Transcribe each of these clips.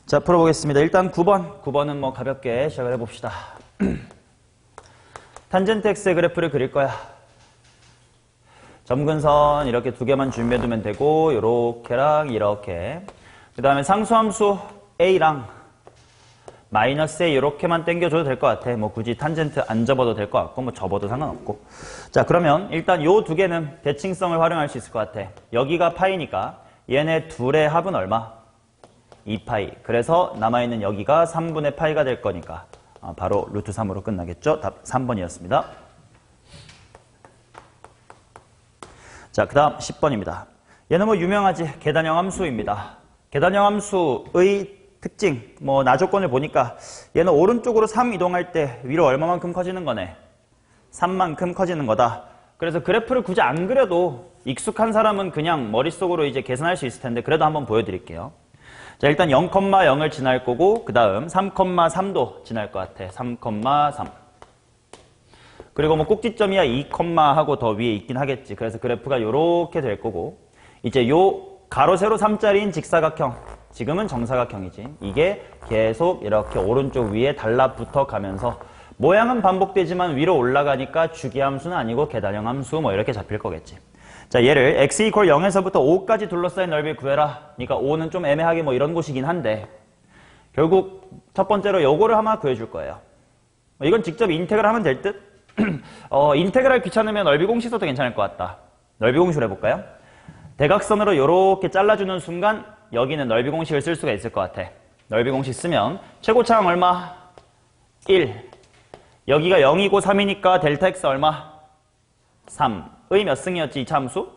자, 풀어보겠습니다. 일단 9번. 9번은 뭐 가볍게 시작을 해봅시다. 탄젠트 x의 그래프를 그릴 거야. 점근선 이렇게 두 개만 준비해두면 되고, 요렇게랑 이렇게. 그 다음에 상수함수 a랑 마이너스 a 이렇게만 당겨줘도 될 것 같아. 뭐 굳이 탄젠트 안 접어도 될 것 같고, 뭐 접어도 상관없고. 자, 그러면 일단 요 두 개는 대칭성을 활용할 수 있을 것 같아. 여기가 파이니까 얘네 둘의 합은 얼마? 2파이. 그래서 남아있는 여기가 3분의 파이가 될 거니까 바로 루트 3으로 끝나겠죠? 답 3번이었습니다. 자, 그 다음 10번입니다. 얘는 뭐 유명하지. 계단형 함수입니다. 계단형 함수의 특징, 뭐 나조건을 보니까 얘는 오른쪽으로 3 이동할 때 위로 얼마만큼 커지는 거네? 3만큼 커지는 거다. 그래서 그래프를 굳이 안 그려도 익숙한 사람은 그냥 머릿속으로 이제 계산할 수 있을 텐데 그래도 한번 보여드릴게요. 자, 일단 0,0을 지날 거고 그 다음 3,3도 지날 것 같아. 3,3. 그리고 뭐 꼭지점이야 2, 하고 더 위에 있긴 하겠지. 그래서 그래프가 요렇게 될 거고 이제 요 가로 세로 3짜리인 직사각형, 지금은 정사각형이지. 이게 계속 이렇게 오른쪽 위에 달라붙어 가면서 모양은 반복되지만 위로 올라가니까 주기함수는 아니고 계단형 함수 뭐 이렇게 잡힐 거겠지. 자, 얘를 x = 0에서부터 5까지 둘러싸인 넓이를 구해라. 그러니까 5는 좀 애매하게 뭐 이런 곳이긴 한데 결국 첫 번째로 요거를 하나 구해줄 거예요. 이건 직접 인테그랄 하면 될 듯? 인테그랄 귀찮으면 넓이 공식 써도 괜찮을 것 같다. 넓이 공식으로 해볼까요? 대각선으로 이렇게 잘라주는 순간 여기는 넓이 공식을 쓸 수가 있을 것 같아. 넓이 공식 쓰면 최고차항 얼마? 1. 여기가 0이고 3이니까 델타 x 얼마? 3의 몇 승이었지 이 참수?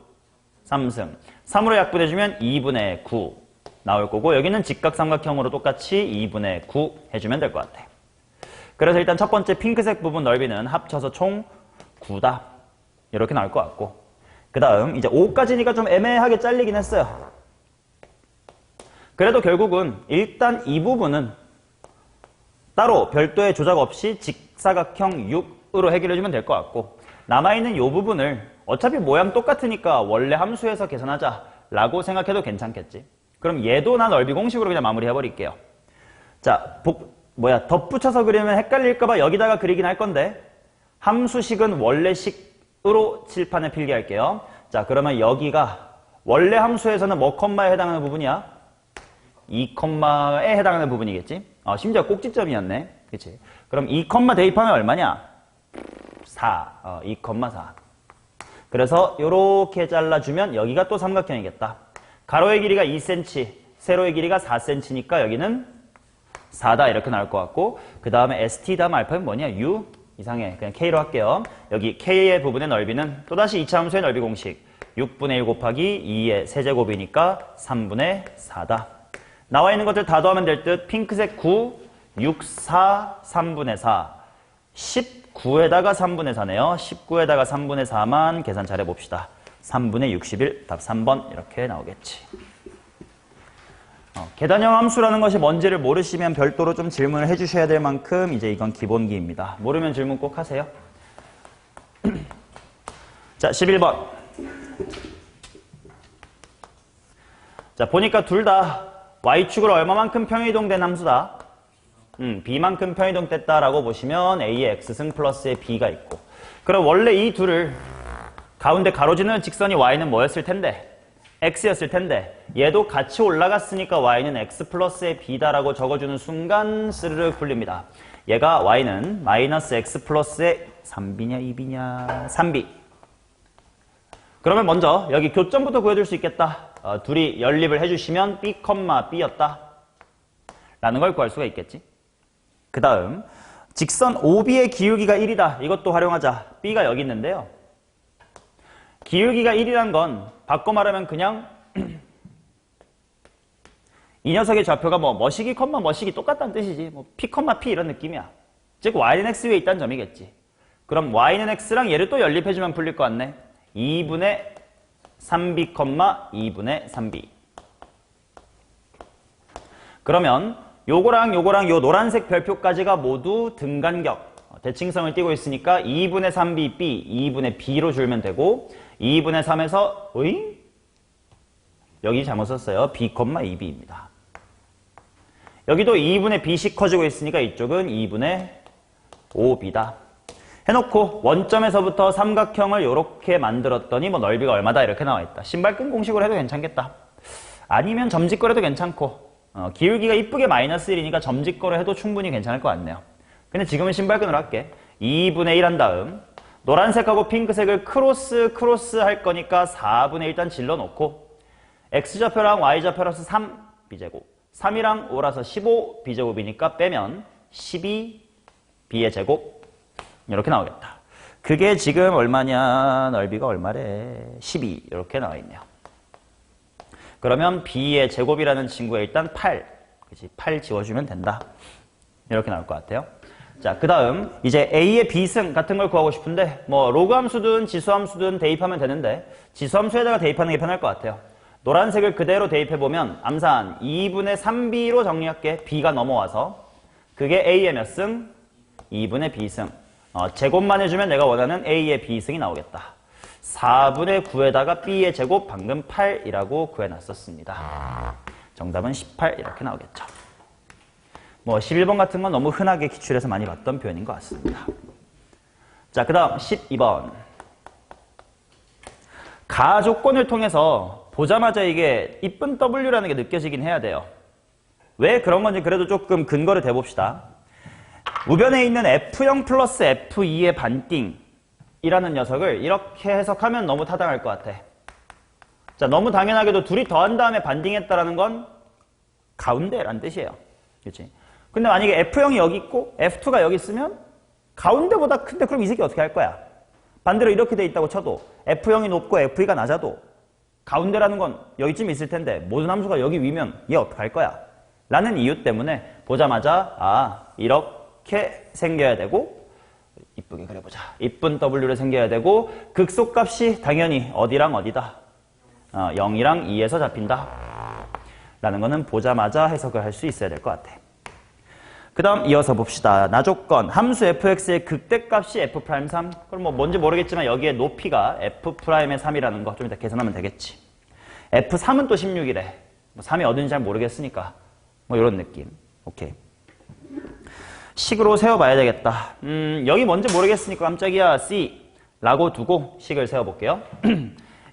3승. 3으로 약분해주면 2분의 9 나올 거고 여기는 직각삼각형으로 똑같이 2분의 9 해주면 될 것 같아. 그래서 일단 첫 번째 핑크색 부분 넓이는 합쳐서 총 9다. 이렇게 나올 것 같고 그 다음 이제 5까지니까 좀 애매하게 잘리긴 했어요. 그래도 결국은 일단 이 부분은 따로 별도의 조작 없이 직사각형 6으로 해결해주면 될 것 같고 남아있는 이 부분을 어차피 모양 똑같으니까 원래 함수에서 계산하자 라고 생각해도 괜찮겠지. 그럼 얘도 나 넓이 공식으로 그냥 마무리해버릴게요. 자, 덧붙여서 그리면 헷갈릴까봐 여기다가 그리긴 할 건데 함수식은 원래식으로 칠판에 필기할게요. 자, 그러면 여기가 원래 함수에서는 뭐 컴마에 해당하는 부분이야? 2컴마에 해당하는 부분이겠지? 심지어 꼭지점이었네. 그치? 그럼 2컴마 대입하면 얼마냐? 4. 2,4. 그래서 요렇게 잘라주면 여기가 또 삼각형이겠다. 가로의 길이가 2cm, 세로의 길이가 4cm니까 여기는 4다 이렇게 나올 것 같고 그 다음에 st 다음 알파는 뭐냐? u? 이상해. 그냥 k로 할게요. 여기 k의 부분의 넓이는 또다시 2차 함수의 넓이 공식 6분의 1 곱하기 2의 세제곱이니까 3분의 4다. 나와 있는 것들 다 더하면 될 듯. 핑크색 9, 6, 4, 3분의 4 19에다가 3분의 4네요. 19에다가 3분의 4만 계산 잘 해봅시다. 3분의 61, 답 3번 이렇게 나오겠지. 계단형 함수라는 것이 뭔지를 모르시면 별도로 좀 질문을 해주셔야 될 만큼 이제 이건 기본기입니다. 모르면 질문 꼭 하세요. 자, 11번. 자, 보니까 둘 다 y축으로 얼마만큼 평이동된 함수다? b만큼 평이동됐다라고 보시면 a의 x승 플러스의 b가 있고 그럼 원래 이 둘을 가운데 가로지르는 직선이 y는 뭐였을 텐데? x였을 텐데 얘도 같이 올라갔으니까 y는 x 플러스의 b다라고 적어주는 순간 스르르 풀립니다. 얘가 y는 마이너스 x 플러스의 3b냐 2b냐 3b. 그러면 먼저 여기 교점부터 구해줄 수 있겠다. 둘이 연립을 해주시면 b, b였다 라는 걸 구할 수가 있겠지. 그 다음 직선 OB의 기울기가 1이다. 이것도 활용하자. B가 여기 있는데요. 기울기가 1이란 건 바꿔 말하면 그냥 이 녀석의 좌표가 뭐 머시기, 머시기 똑같다는 뜻이지. 뭐 P, P 이런 느낌이야. 즉 y는 x 위에 있다는 점이겠지. 그럼 y는 x랑 얘를 또 연립해주면 풀릴 것 같네. 2분의 3b, 2분의 3b. 그러면 요거랑 요 노란색 별표까지가 모두 등간격, 대칭성을 띠고 있으니까 2분의 3b, b, 2분의 b로 줄면 되고 2분의 3에서 여기 잘못 썼어요. b, 2b입니다. 여기도 2분의 b씩 커지고 있으니까 이쪽은 2분의 5b다. 해놓고 원점에서부터 삼각형을 이렇게 만들었더니 뭐 넓이가 얼마다 이렇게 나와있다. 신발끈 공식으로 해도 괜찮겠다. 아니면 점짓거려도 괜찮고 기울기가 이쁘게 마이너스 1이니까 점짓거려 해도 충분히 괜찮을 것 같네요. 근데 지금은 신발끈으로 할게. 2분의 1 한 다음 노란색하고 핑크색을 크로스 할 거니까 4분의 1 일단 질러놓고 x좌표랑 y좌표라서 3b제곱 3이랑 5라서 15b제곱이니까 빼면 12b의 제곱 이렇게 나오겠다. 그게 지금 얼마냐? 넓이가 얼마래? 12 이렇게 나와있네요. 그러면 b의 제곱이라는 친구에 일단 8 그치? 8 지워주면 된다. 이렇게 나올 것 같아요. 자, 그 다음 이제 a의 비승 같은 걸 구하고 싶은데 뭐 로그함수든 지수함수든 대입하면 되는데 지수함수에다가 대입하는 게 편할 것 같아요. 노란색을 그대로 대입해보면 암산 2분의 3b로 정리할게. b가 넘어와서 그게 a의 몇 승? 2분의 b승. 제곱만 해주면 내가 원하는 a의 b승이 나오겠다. 4분의 9에다가 b의 제곱 방금 8이라고 구해놨었습니다. 정답은 18 이렇게 나오겠죠. 뭐 11번 같은 건 너무 흔하게 기출에서 많이 봤던 표현인 것 같습니다. 자, 그 다음 12번. 가조건을 통해서 보자마자 이게 이쁜 W라는 게 느껴지긴 해야 돼요. 왜 그런 건지 그래도 조금 근거를 대봅시다. 우변에 있는 F0 플러스 F2의 반띵이라는 녀석을 이렇게 해석하면 너무 타당할 것 같아. 자, 너무 당연하게도 둘이 더한 다음에 반띵했다라는 건 가운데란 뜻이에요. 그렇지? 근데 만약에 F0이 여기 있고 F2가 여기 있으면 가운데보다 큰데 그럼 이 새끼 어떻게 할 거야? 반대로 이렇게 돼 있다고 쳐도 F0이 높고 F2가 낮아도 가운데라는 건 여기쯤 있을 텐데 모든 함수가 여기 위면 얘 어떡할 거야? 라는 이유 때문에 보자마자 이렇게 생겨야 되고 이쁘게 그려보자. 이쁜 W를 생겨야 되고 극소값이 당연히 어디랑 어디다? 0이랑 2에서 잡힌다. 라는 거는 보자마자 해석을 할 수 있어야 될 것 같아. 그 다음 이어서 봅시다. 나조건 함수 fx의 극대값이 f'3 그럼 뭐 뭔지 모르겠지만 여기에 높이가 f'의 3이라는 거 좀 이따 계산하면 되겠지. f3은 또 16이래. 뭐 3이 어딘지 잘 모르겠으니까 뭐 이런 느낌. 오케이. 식으로 세워봐야 되겠다. 여기 뭔지 모르겠으니까 깜짝이야 C 라고 두고 식을 세워볼게요.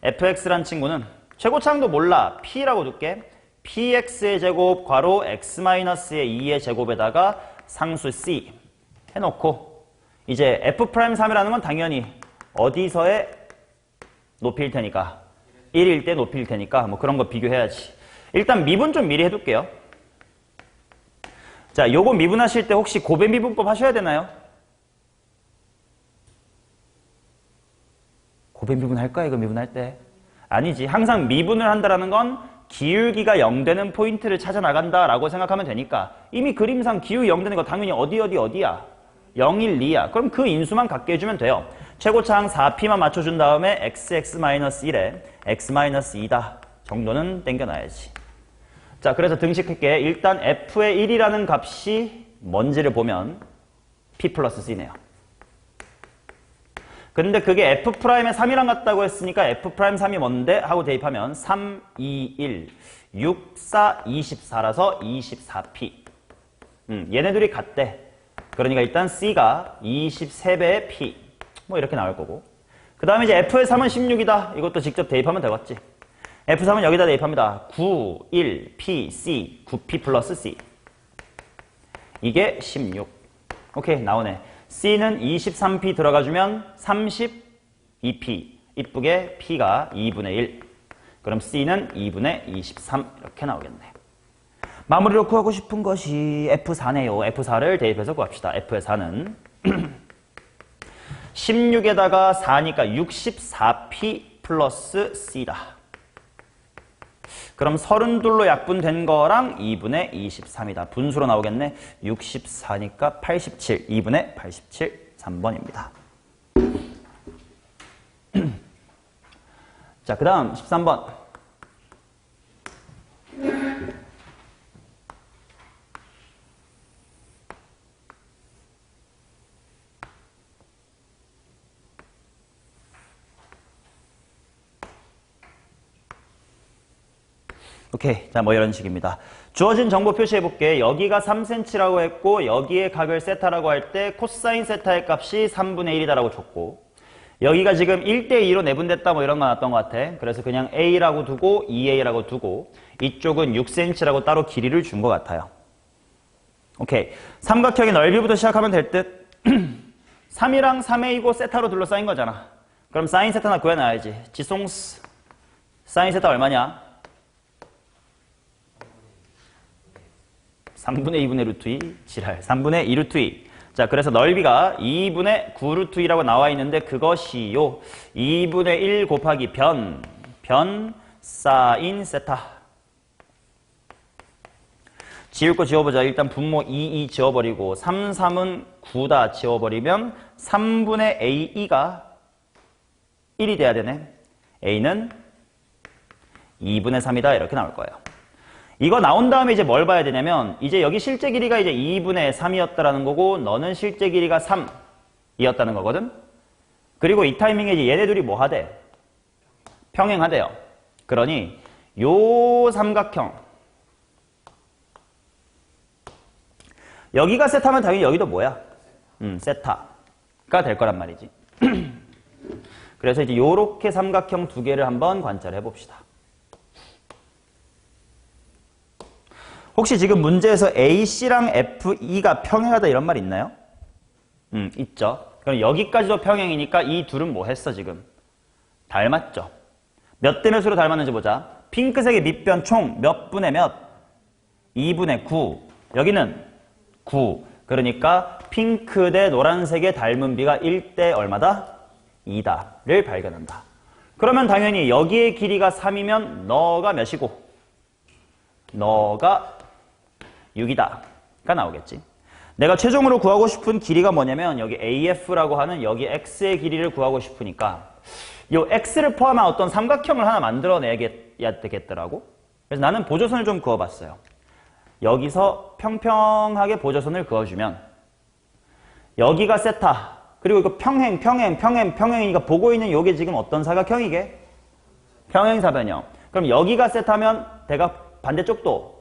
fx란 친구는 최고차항도 몰라. p라고 둘게. px의 제곱 괄호 x-의 2의 제곱에다가 상수 c 해놓고 이제 f'3이라는 건 당연히 어디서의 높이일 테니까 1일 때 높이일 테니까 뭐 그런 거 비교해야지. 일단 미분 좀 미리 해둘게요. 자, 요거 미분하실 때 혹시 고배 미분법 하셔야 되나요? 고배 미분 할까 이거 미분할 때? 아니지. 항상 미분을 한다라는 건 기울기가 0 되는 포인트를 찾아 나간다라고 생각하면 되니까 이미 그림상 기울기 0 되는 거 당연히 어디야? 0, 1, 2야. 그럼 그 인수만 갖게 해주면 돼요. 최고차항 4p만 맞춰준 다음에 x-1에 x-2다 정도는 땡겨놔야지. 자, 그래서 등식할게. 일단 f의 1이라는 값이 뭔지를 보면 p 플러스 c네요. 근데 그게 f'의 3이랑 같다고 했으니까 f'3이 뭔데? 하고 대입하면 3, 2, 1, 6, 4, 24라서 24p. 얘네들이 같대. 그러니까 일단 c가 23배의 p. 뭐 이렇게 나올 거고. 그 다음에 이제 f의 3은 16이다. 이것도 직접 대입하면 되겠지. f3은 여기다 대입합니다. 9, 1, p, c, 9p 플러스 c. 이게 16. 오케이, 나오네. C는 23p 들어가주면 32p. 이쁘게 P가 2분의 1. 그럼 C는 2분의 23 이렇게 나오겠네. 마무리로 구하고 싶은 것이 F4네요. F4를 대입해서 구합시다. F의 4는 16에다가 4니까 64p 플러스 C다. 그럼 32로 약분된 거랑 2분의 23이다. 분수로 나오겠네. 64니까 87. 2분의 87. 3번입니다. 자, 그 다음 13번. 오케이. 자, 뭐 이런 식입니다. 주어진 정보 표시해 볼게. 여기가 3cm라고 했고 여기에 각을 세타라고 할 때 코사인 세타의 값이 3분의 1이다라고 줬고 여기가 지금 1대2로 내분됐다 뭐 이런 거 나왔던 것 같아. 그래서 그냥 A라고 두고 2A라고 두고 이쪽은 6cm라고 따로 길이를 준 것 같아요. 오케이. 삼각형의 넓이부터 시작하면 될 듯. 3이랑 3A고 세타로 둘러싸인 거잖아. 그럼 사인 세타나 구해놔야지. 지송스 사인 세타 얼마냐? 3분의 2분의 루트 2 지랄 3분의 2 루트 2. 자, 그래서 넓이가 2분의 9 루트 2라고 나와 있는데 그것이요 2분의 1 곱하기 변 사인 세타. 지울 거 지워보자. 일단 분모 2 지워버리고 3, 3은 9다 지워버리면 3분의 A2가 1이 돼야 되네. A는 2분의 3이다 이렇게 나올 거예요. 이거 나온 다음에 이제 뭘 봐야 되냐면 이제 여기 실제 길이가 이제 2분의 3이었다라는 거고 너는 실제 길이가 3이었다는 거거든. 그리고 이 타이밍에 이제 얘네 둘이 뭐 하대? 평행하대요. 그러니 요 삼각형 여기가 세타면 당연히 여기도 뭐야? 세타가 될 거란 말이지. 그래서 이제 요렇게 삼각형 두 개를 한번 관찰해 봅시다. 혹시 지금 문제에서 AC랑 FE가 평행하다 이런 말 있나요? 있죠. 그럼 여기까지도 평행이니까 이 둘은 뭐 했어 지금? 닮았죠. 몇 대 몇으로 닮았는지 보자. 핑크색의 밑변 총 몇 분의 몇? 2분의 9. 여기는 9. 그러니까 핑크 대 노란색의 닮은 비가 1대 얼마다? 2다를 발견한다. 그러면 당연히 여기의 길이가 3이면 너가 몇이고? 너가 6이다 가 나오겠지. 내가 최종으로 구하고 싶은 길이가 뭐냐면 여기 AF라고 하는 여기 X의 길이를 구하고 싶으니까 이 X를 포함한 어떤 삼각형을 하나 만들어내야 되겠더라고. 그래서 나는 보조선을 좀 그어봤어요. 여기서 평평하게 보조선을 그어주면 여기가 세타 그리고 이거 평행이니까 보고 있는 요게 지금 어떤 사각형이게? 평행사변형. 그럼 여기가 세타면 대각 반대쪽도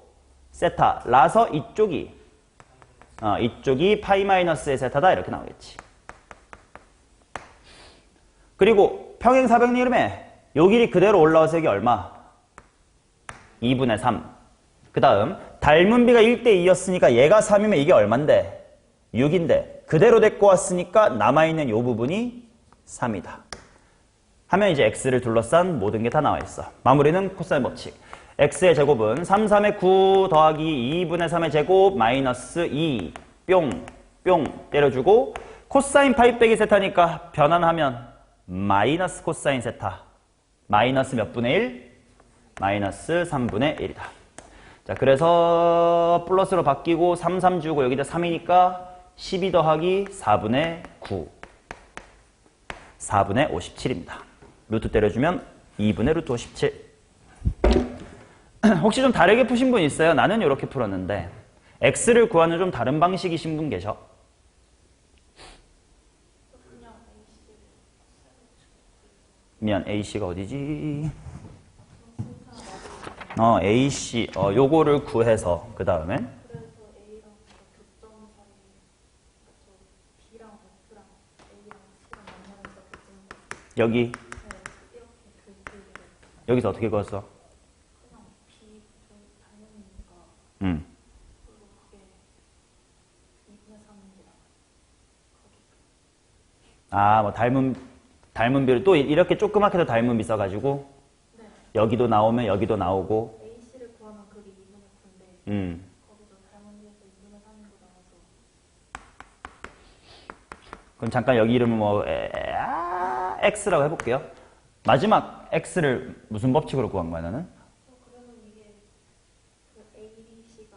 세타라서 이쪽이 파이 마이너스의 세타다 이렇게 나오겠지. 그리고 평행사변이름에 요 길이 그대로 올라와서 이게 얼마? 2분의 3. 그 다음 닮은 비가 1대2였으니까 얘가 3이면 이게 얼만데? 6인데 그대로 데리고 왔으니까 남아있는 요 부분이 3이다. 하면 이제 x를 둘러싼 모든 게 다 나와 있어. 마무리는 코사인 법칙. x의 제곱은 3, 3의 9 더하기 2분의 3의 제곱 마이너스 2 뿅 때려주고 코사인 파이 빼기 세타니까 변환하면 마이너스 코사인 세타 마이너스 몇 분의 1? 마이너스 3분의 1이다. 자, 그래서 플러스로 바뀌고 3, 3 주고 여기다 3이니까 12 더하기 4분의 9 4분의 57입니다. 루트 때려주면 2분의 루트 57. 혹시 좀 다르게 푸신 분 있어요? 나는 이렇게 풀었는데 x를 구하는 좀 다른 방식이신 분 계셔? 미안, AC가 어디지? AC 요거를 구해서 그 다음에 여기 여기서 어떻게 그었어? 뭐 닮은 비를 또 이렇게 조그맣게도 닮은 비 써가지고 네. 여기도 나오면 여기도 나오고 AC를 구하면 그게 2분의 9인데 거기서 닮은 비에서 2분의 3으로 나와서 그럼 잠깐 여기 이름은 뭐 X라고 해볼게요. 마지막 X를 무슨 법칙으로 구한 거야 나는? 그러면 이게 그 ABC가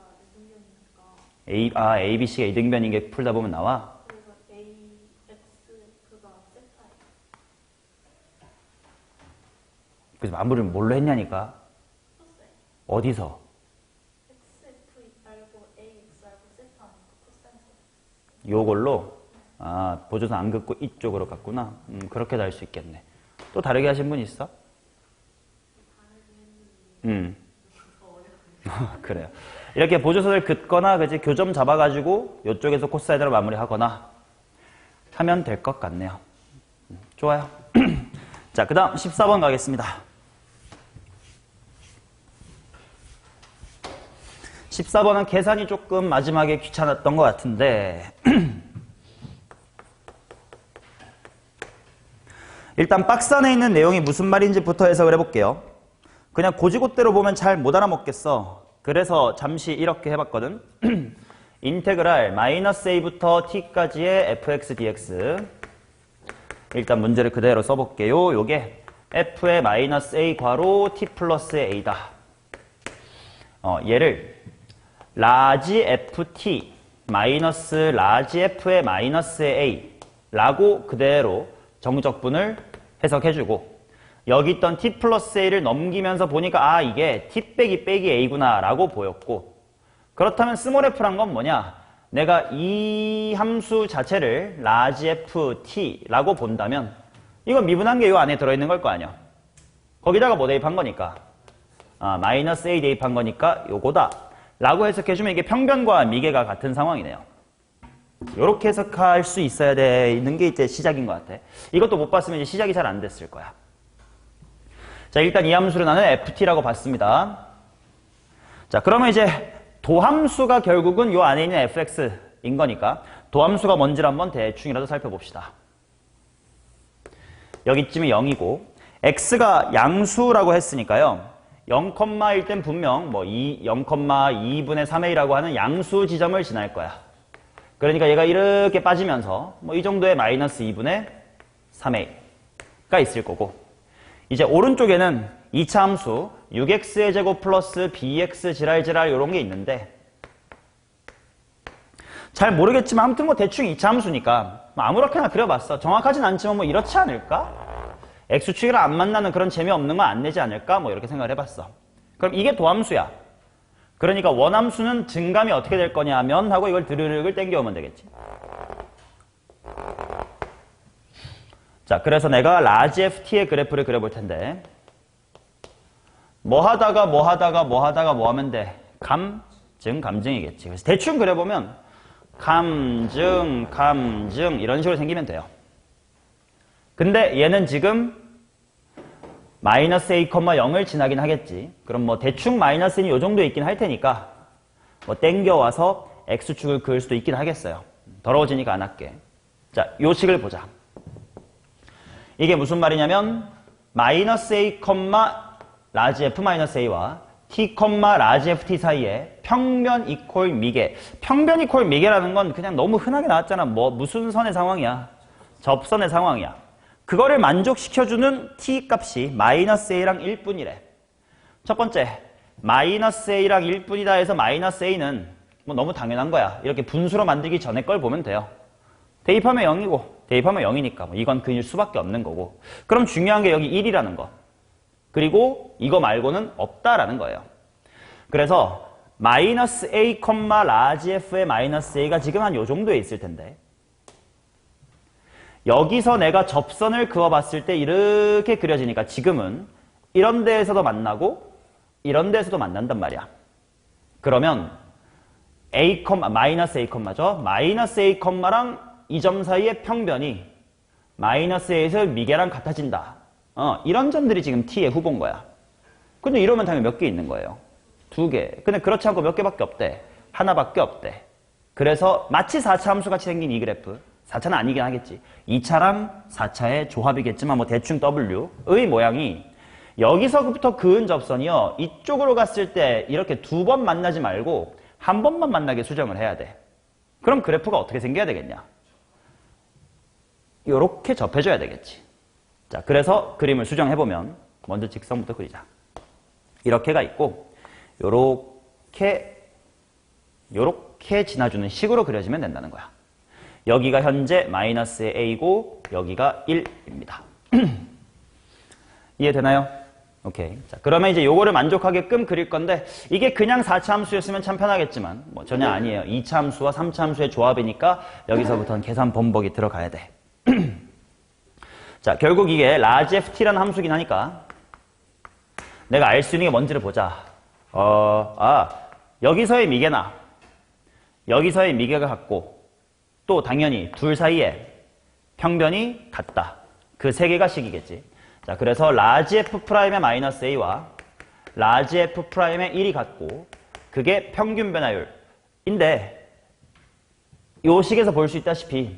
이등변이니까 ABC가 이등변인 게 풀다 보면 나와? 그래서 AX가 세타예요. 그래서 마무리를 뭘로 했냐니까? 어디서? XF 알고 AX 알고 세타 하니까 코사인 세타. 요걸로? 보조선 안 긋고 이쪽으로 갔구나. 그렇게도 할 수 있겠네. 또 다르게 하신 분 있어? 그래요. 이렇게 보조선을 긋거나 그지 교점 잡아가지고 이쪽에서 코사인으로 마무리하거나 하면 될 것 같네요. 좋아요. 자, 그 다음 14번 가겠습니다. 14번은 계산이 조금 마지막에 귀찮았던 것 같은데 일단 박스 안에 있는 내용이 무슨 말인지부터 해석을 해볼게요. 그냥 고지고대로 보면 잘 못 알아먹겠어. 그래서 잠시 이렇게 해봤거든. 인테그랄 마이너스 a부터 t까지의 fx dx. 일단 문제를 그대로 써볼게요. 요게 f의 마이너스 a 괄호 t 플러스 a다. 얘를 라지 ft 마이너스 라지 f의 마이너스 a 라고 그대로 정적분을 해석해주고 여기 있던 t 플러스 a를 넘기면서 보니까 아 이게 t 빼기 빼기 a구나 라고 보였고 그렇다면 스몰 f란 건 뭐냐? 내가 이 함수 자체를 라지 ft 라고 본다면 이건 미분한 게 이 안에 들어있는 걸 거 아니야. 거기다가 뭐 대입한 거니까 마이너스 a 대입한 거니까 요거다 라고 해석해주면 이게 평변과 미계가 같은 상황이네요. 요렇게 해석할 수 있어야 되는 게 이제 시작인 것 같아. 이것도 못 봤으면 이제 시작이 잘 안 됐을 거야. 자, 일단 이 함수를 나는 ft라고 봤습니다. 자, 그러면 이제 도함수가 결국은 요 안에 있는 fx인 거니까 도함수가 뭔지를 한번 대충이라도 살펴봅시다. 여기쯤이 0이고 x가 양수라고 했으니까요. 0,1 땐 분명 뭐 0,2분의 3a라고 하는 양수 지점을 지날 거야. 그러니까 얘가 이렇게 빠지면서 뭐 이 정도의 마이너스 2분의 3a가 있을 거고 이제 오른쪽에는 2차 함수 6x의 제곱 플러스 bx 지랄지랄 이런 게 있는데 잘 모르겠지만 아무튼 뭐 대충 2차 함수니까 뭐 아무렇게나 그려봤어. 정확하진 않지만 뭐 이렇지 않을까? x축이랑 안 만나는 그런 재미없는 건 안 내지 않을까? 뭐 이렇게 생각을 해봤어. 그럼 이게 도함수야. 그러니까 원함수는 증감이 어떻게 될 거냐면 하고 이걸 드르륵을 땡겨오면 되겠지. 자, 그래서 내가 라지 ft의 그래프를 그려볼 텐데 뭐 하다가 뭐 하면 돼? 감증이겠지. 그래서 대충 그려보면 감증 이런 식으로 생기면 돼요. 근데 얘는 지금 마이너스 a, 0을 지나긴 하겠지. 그럼 뭐 대충 마이너스 n이 요 정도 있긴 할 테니까 뭐 땡겨와서 x축을 그을 수도 있긴 하겠어요. 더러워지니까 안 할게. 자, 요 식을 보자. 이게 무슨 말이냐면 마이너스 a, 라지 f 마이너스 a와 t, 라지 ft 사이에 평변 이퀄 미계. 평변 이퀄 미계라는 건 그냥 너무 흔하게 나왔잖아. 뭐 무슨 선의 상황이야? 접선의 상황이야. 그거를 만족시켜주는 t 값이 마이너스 a랑 1뿐이래. 첫 번째, 마이너스 a랑 1뿐이다 해서 마이너스 a는 뭐 너무 당연한 거야. 이렇게 분수로 만들기 전에 걸 보면 돼요. 대입하면 0이고 대입하면 0이니까 뭐 이건 그일 수밖에 없는 거고. 그럼 중요한 게 여기 1이라는 거. 그리고 이거 말고는 없다라는 거예요. 그래서 마이너스 a, 라지 f의 마이너스 a가 지금 한 요 정도에 있을 텐데 여기서 내가 접선을 그어봤을 때 이렇게 그려지니까 지금은 이런 데에서도 만나고 이런 데에서도 만난단 말이야. 그러면 마이너스 a죠. 마이너스 a랑 이 점 사이의 평변이 마이너스 a에서 미계랑 같아진다. 이런 점들이 지금 t의 후보인 거야. 근데 이러면 당연히 몇 개 있는 거예요? 2개. 근데 그렇지 않고 몇 개밖에 없대. 하나밖에 없대. 그래서 마치 4차 함수 같이 생긴 이 그래프. 4차는 아니긴 하겠지. 2차랑 4차의 조합이겠지만 뭐 대충 W의 모양이 여기서부터 그은 접선이요. 이쪽으로 갔을 때 이렇게 2번 만나지 말고 한 번만 만나게 수정을 해야 돼. 그럼 그래프가 어떻게 생겨야 되겠냐? 요렇게 접해줘야 되겠지. 자, 그래서 그림을 수정해보면 먼저 직선부터 그리자. 이렇게가 있고 요렇게 지나주는 식으로 그려지면 된다는 거야. 여기가 현재 마이너스 a고 여기가 1입니다. 이해되나요? 오케이. 자, 그러면 이제 요거를 만족하게끔 그릴 건데 이게 그냥 4차 함수였으면 참 편하겠지만 뭐 전혀 아니에요. 2차 함수와 3차 함수의 조합이니까 여기서부터는 계산 번복이 들어가야 돼. 자, 결국 이게 라지 ft라는 함수긴 하니까 내가 알 수 있는 게 뭔지를 보자. 여기서의 미개나 여기서의 미개가 같고 또 당연히 둘 사이에 평변이 같다. 그 세 개가 식이겠지. 자, 그래서 라지 F'의 마이너스 A와 라지 F'의 1이 같고 그게 평균 변화율인데 요 식에서 볼 수 있다시피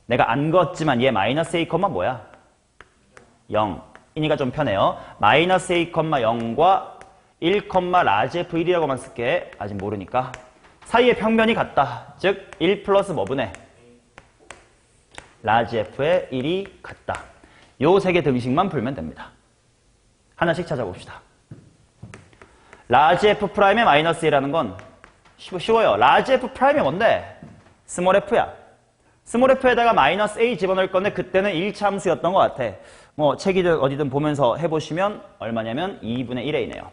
내가 안 그었지만 얘 마이너스 A, 뭐야? 0이니까 좀 편해요. 마이너스 A, 0과 1, 라지 F1이라고만 쓸게. 아직 모르니까. 사이의 평면이 같다. 즉, 1 플러스 뭐분의? 라지 F의 1이 같다. 요 세 개 등식만 풀면 됩니다. 하나씩 찾아봅시다. 라지 F'의 마이너스 1이라는 건 쉬워요. 라지 F'이 뭔데? 스몰 f야. 스몰 f에다가 마이너스 A 집어넣을 건데 그때는 1차 함수였던 것 같아. 뭐 책이든 어디든 보면서 해보시면 얼마냐면 2분의 1a네요.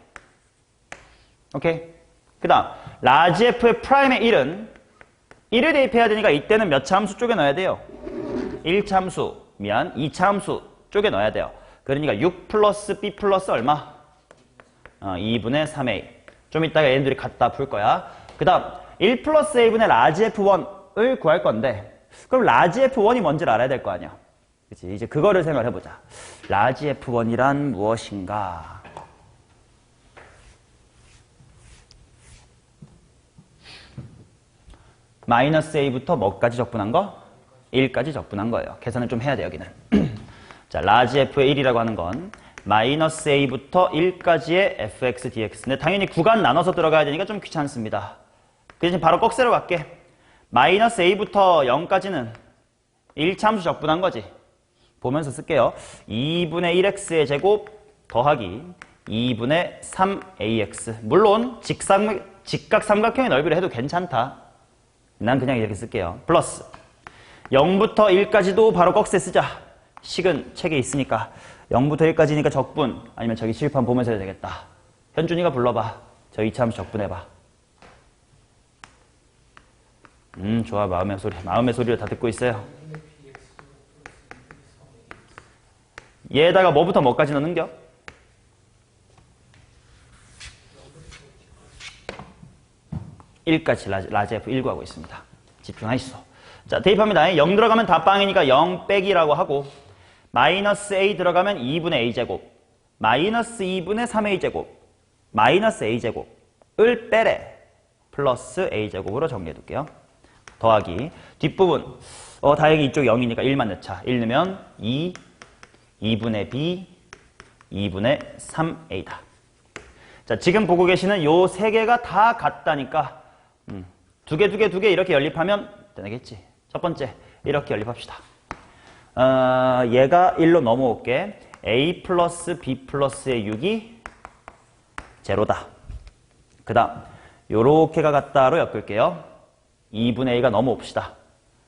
오케이? 그 다음 라지 F의 프라임의 1은 1을 대입해야 되니까 이때는 몇 차 함수 쪽에 넣어야 돼요? 1차 함수, 2차 함수 쪽에 넣어야 돼요. 그러니까 6 플러스 B 플러스 얼마? 2분의 3a. 좀 이따가 얘네들이 갖다 풀 거야. 그 다음 1 플러스 a분의 라지 F1을 구할 건데 그럼 라지 F1이 뭔지를 알아야 될 거 아니야. 그치? 이제 그거를 생각해보자. 라지 F1이란 무엇인가? 마이너스 a부터 뭐까지 적분한 거? 1까지 적분한 거예요. 계산을 좀 해야 돼 여기는. 자, 라지 F의 1이라고 하는 건 마이너스 a부터 1까지의 fx dx인데 당연히 구간 나눠서 들어가야 되니까 좀 귀찮습니다. 그 대신 바로 꺽쇠로 갈게. 마이너스 a부터 0까지는 1차 함수 적분한 거지. 보면서 쓸게요. 2분의 1x의 제곱 더하기 2분의 3ax. 물론 직각 삼각형의 넓이를 해도 괜찮다. 난 그냥 이렇게 쓸게요. 플러스 0부터 1까지도 바로 꺽쇠 쓰자. 식은 책에 있으니까 0부터 1까지니까 적분 아니면 저기 칠판 보면서 해야 되겠다. 현준이가 불러봐. 저 2차 함수 적분해봐. 좋아. 마음의 소리를 다 듣고 있어요. 얘에다가 뭐부터 뭐까지 넣는겨? (1까지) 라지 F 1 구하고 있습니다. 집중하시소. 자, 대입합니다. 0 들어가면 다 빵이니까 0 빼기라고 하고 마이너스 a 들어가면 2분의 a제곱 마이너스 2분의 3a제곱 마이너스 a제곱을 빼래 플러스 a제곱으로 정리해둘게요. 더하기 뒷부분 다행히 이쪽 0이니까 1만 넣자. 1 넣으면 2분의 b 2분의 3a다. 자, 지금 보고 계시는 요 세 개가 다 같다니까 두 개 이렇게 연립하면 되겠지. 첫 번째 이렇게 연립합시다. 얘가 1로 넘어올게. a 플러스 b 플러스의 6이 제로다. 그 다음 요렇게가 같다로 엮을게요. 2분의 a가 넘어옵시다.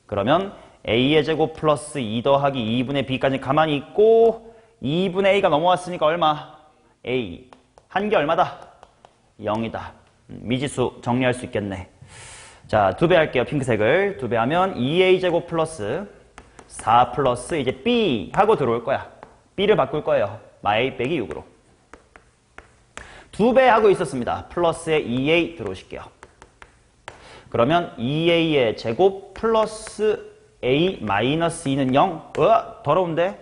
그러면 a의 제곱 플러스 2 더하기 2분의 b까지 가만히 있고 2분의 a가 넘어왔으니까 얼마? a. 한 개 얼마다? 0이다. 미지수 정리할 수 있겠네. 자, 2배 할게요. 핑크색을. 2배 하면 2a제곱 플러스 4 플러스 이제 b 하고 들어올 거야. b를 바꿀 거예요. 마이 빼기 6으로. 2배 하고 있었습니다. 플러스에 2a 들어오실게요. 그러면 2a의 제곱 플러스 a 마이너스 2는 0. 더러운데?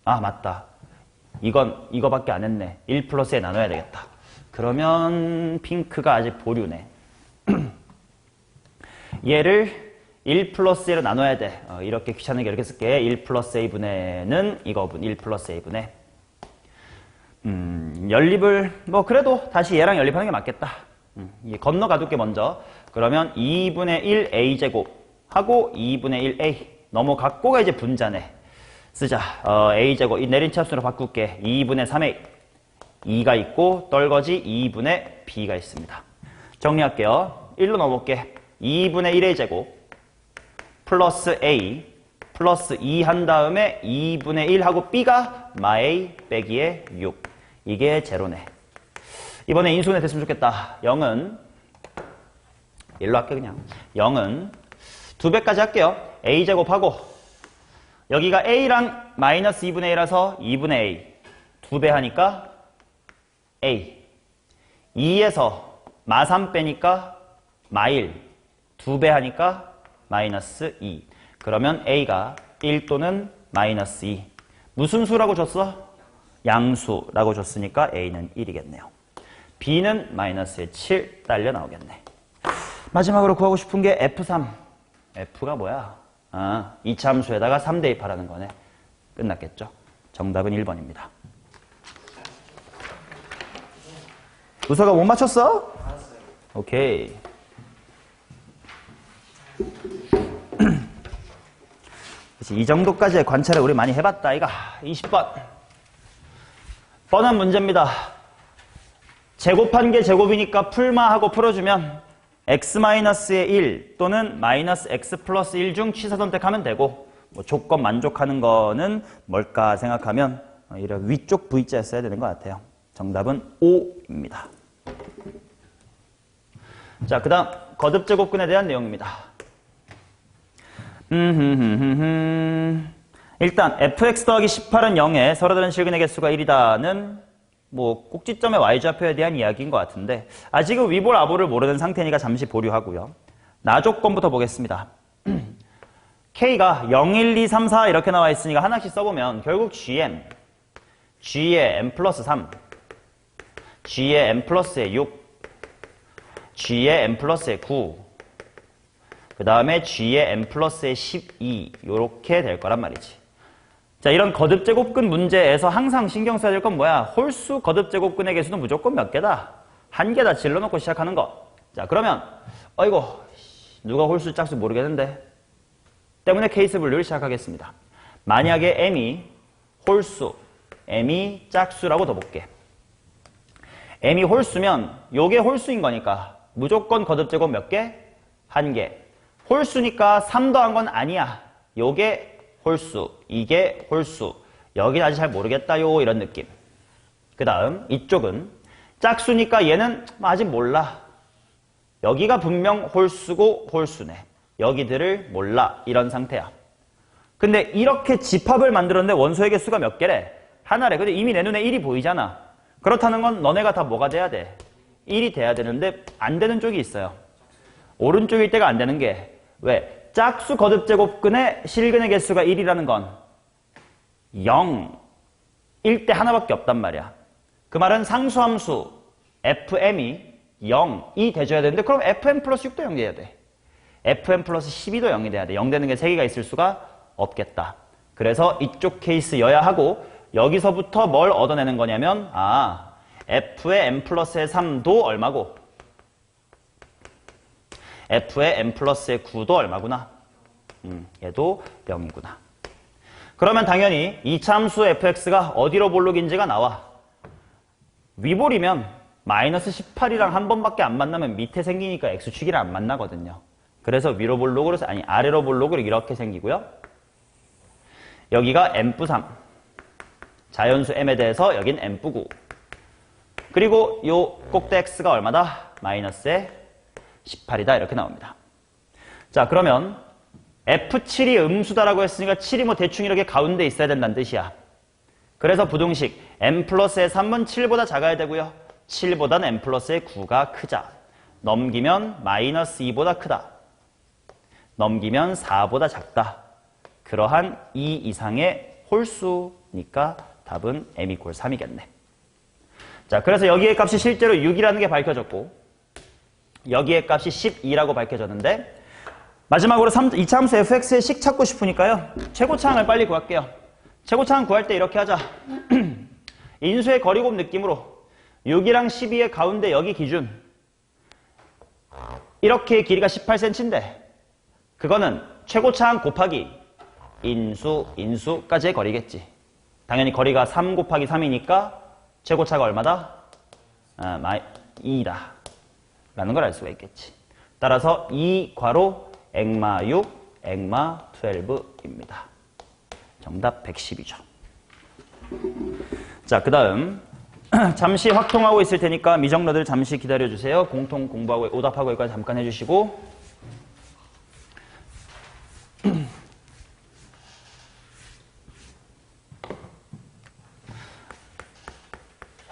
아, 맞다. 이거밖에 안 했네. 1 플러스에 나눠야 되겠다. 그러면 핑크가 아직 보류네. 얘를 1 플러스 A로 나눠야 돼. 이렇게 귀찮게 이렇게 쓸게. 1 플러스 A분의는 이거분. 1 플러스 A분의. 연립을 그래도 다시 얘랑 연립하는 게 맞겠다. 건너가둘게 먼저. 그러면 2분의 1 A제곱 하고 2분의 1 A 넘어갔고가 이제 분자네. 쓰자. A제곱 이 내린 차수로 바꿀게. 2분의 3A 2가 있고 떨거지 2분의 B가 있습니다. 정리할게요. 1로 넘어올게. 2분의 1의 제곱 플러스 A 플러스 2 한 다음에 2분의 1 하고 B가 마A 빼기의 6. 이게 제로네. 이번에 인수분해 됐으면 좋겠다. 0은 1로 할게 그냥. 0은 2배까지 할게요. A제곱하고 여기가 A랑 마이너스 2분의 1이라서 2분의 A 2배 하니까 A. 2에서 마3 빼니까 마1. 2배 하니까 마이너스 2. 그러면 A가 1 또는 마이너스 2. 무슨 수라고 줬어? 양수라고 줬으니까 A는 1이겠네요. B는 마이너스에 7 딸려 나오겠네. 마지막으로 구하고 싶은 게 F3. F가 뭐야? 아, 이차함수에다가 3 대입하라는 거네. 끝났겠죠? 정답은 1번입니다. 우서가 못 맞췄어? 오케이. 이 정도까지의 관찰을 우리 많이 해봤다. 이거 20번. 뻔한 문제입니다. 제곱한 게 제곱이니까 풀마하고 풀어주면 x-의 1 또는 마이너스 x 플러스 1 중 취사 선택하면 되고, 뭐 조건 만족하는 거는 뭘까 생각하면 이런 위쪽 V자 써야 되는 것 같아요. 정답은 5입니다. 자, 그 다음 거듭제곱근에 대한 내용입니다. 일단 fx 더하기 18은 0에 서로 다른 실근의 개수가 1이다는 뭐 꼭지점의 y좌표에 대한 이야기인 것 같은데, 아직은 위볼 아볼을 모르는 상태니까 잠시 보류하고요. 나조건부터 보겠습니다. K가 0, 1, 2, 3, 4 이렇게 나와 있으니까 하나씩 써보면 결국 GM, G의 M 플러스 3, G의 M 플러스의 6, G의 M 플러스의 9, 그 다음에 G의 M 플러스의 12 이렇게 될 거란 말이지. 자, 이런 거듭제곱근 문제에서 항상 신경 써야 될 건 뭐야? 홀수 거듭제곱근의 개수는 무조건 몇 개다? 한 개다 질러놓고 시작하는 거. 자, 그러면 어이구 누가 홀수 짝수 모르겠는데 때문에 케이스 분류를 시작하겠습니다. 만약에 M이 홀수, M이 짝수라고 둬볼게. M이 홀수면 요게 홀수인 거니까 무조건 거듭제곱 몇 개? 한 개. 홀수니까 3 더한 건 아니야. 요게 홀수, 이게 홀수. 여긴 아직 잘 모르겠다요 이런 느낌. 그 다음 이쪽은 짝수니까 얘는 아직 몰라. 여기가 분명 홀수고 홀수네. 여기들을 몰라 이런 상태야. 근데 이렇게 집합을 만들었는데 원소의 개수가 몇 개래? 하나래. 근데 이미 내 눈에 1이 보이잖아. 그렇다는 건 너네가 다 뭐가 돼야 돼? 1이 돼야 되는데 안 되는 쪽이 있어요. 오른쪽일 때가 안 되는 게 왜? 짝수 거듭제곱근의 실근의 개수가 1이라는 건 0, 1대 하나밖에 없단 말이야. 그 말은 상수함수 fm이 0이 돼줘야 되는데 그럼 fm 플러스 6도 0이 돼야 돼. fm 플러스 12도 0이 돼야 돼. 0 되는 게 3개가 있을 수가 없겠다. 그래서 이쪽 케이스여야 하고 여기서부터 뭘 얻어내는 거냐면 f의 m 플러스의 3도 얼마고 f의 m 플러스의 9도 얼마구나. 얘도 0이구나. 그러면 당연히 이차 함수 fx가 어디로 볼록인지가 나와. 위볼이면 마이너스 18이랑 한 번밖에 안 만나면 밑에 생기니까 x축이랑 안 만나거든요. 그래서 위로 볼록으로, 아니 아래로 볼록으로 이렇게 생기고요. 여기가 m-3. 자연수 m에 대해서 여긴 m-9. 그리고 요 꼭대 x가 얼마다? 마이너스의 18이다 이렇게 나옵니다. 자, 그러면 F7이 음수다라고 했으니까 7이 뭐 대충 이렇게 가운데 있어야 된다는 뜻이야. 그래서 부등식 m 플러스의 3은 7보다 작아야 되고요. 7보다는 m 플러스의 9가 크자. 넘기면 마이너스 2보다 크다. 넘기면 4보다 작다. 그러한 2 이상의 홀수니까 답은 m = 3이겠네. 자, 그래서 여기의 값이 실제로 6이라는 게 밝혀졌고 여기의 값이 12라고 밝혀졌는데 마지막으로 2차 함수 fx의 식 찾고 싶으니까요. 최고차항을 빨리 구할게요. 최고차항 구할 때 이렇게 하자. 인수의 거리곱 느낌으로 6이랑 12의 가운데 여기 기준 이렇게 길이가 18cm인데 그거는 최고차항 곱하기 인수까지의 거리겠지. 당연히 거리가 3 곱하기 3이니까 최고차가 얼마다? 2다 라는 걸 알 수가 있겠지. 따라서 2 괄호 액마 6, 액마 12입니다. 정답 110이죠. 자, 그 다음 잠시 확통하고 있을 테니까 미정러들 잠시 기다려주세요. 공통 공부하고 오답하고 여기까지 잠깐 해주시고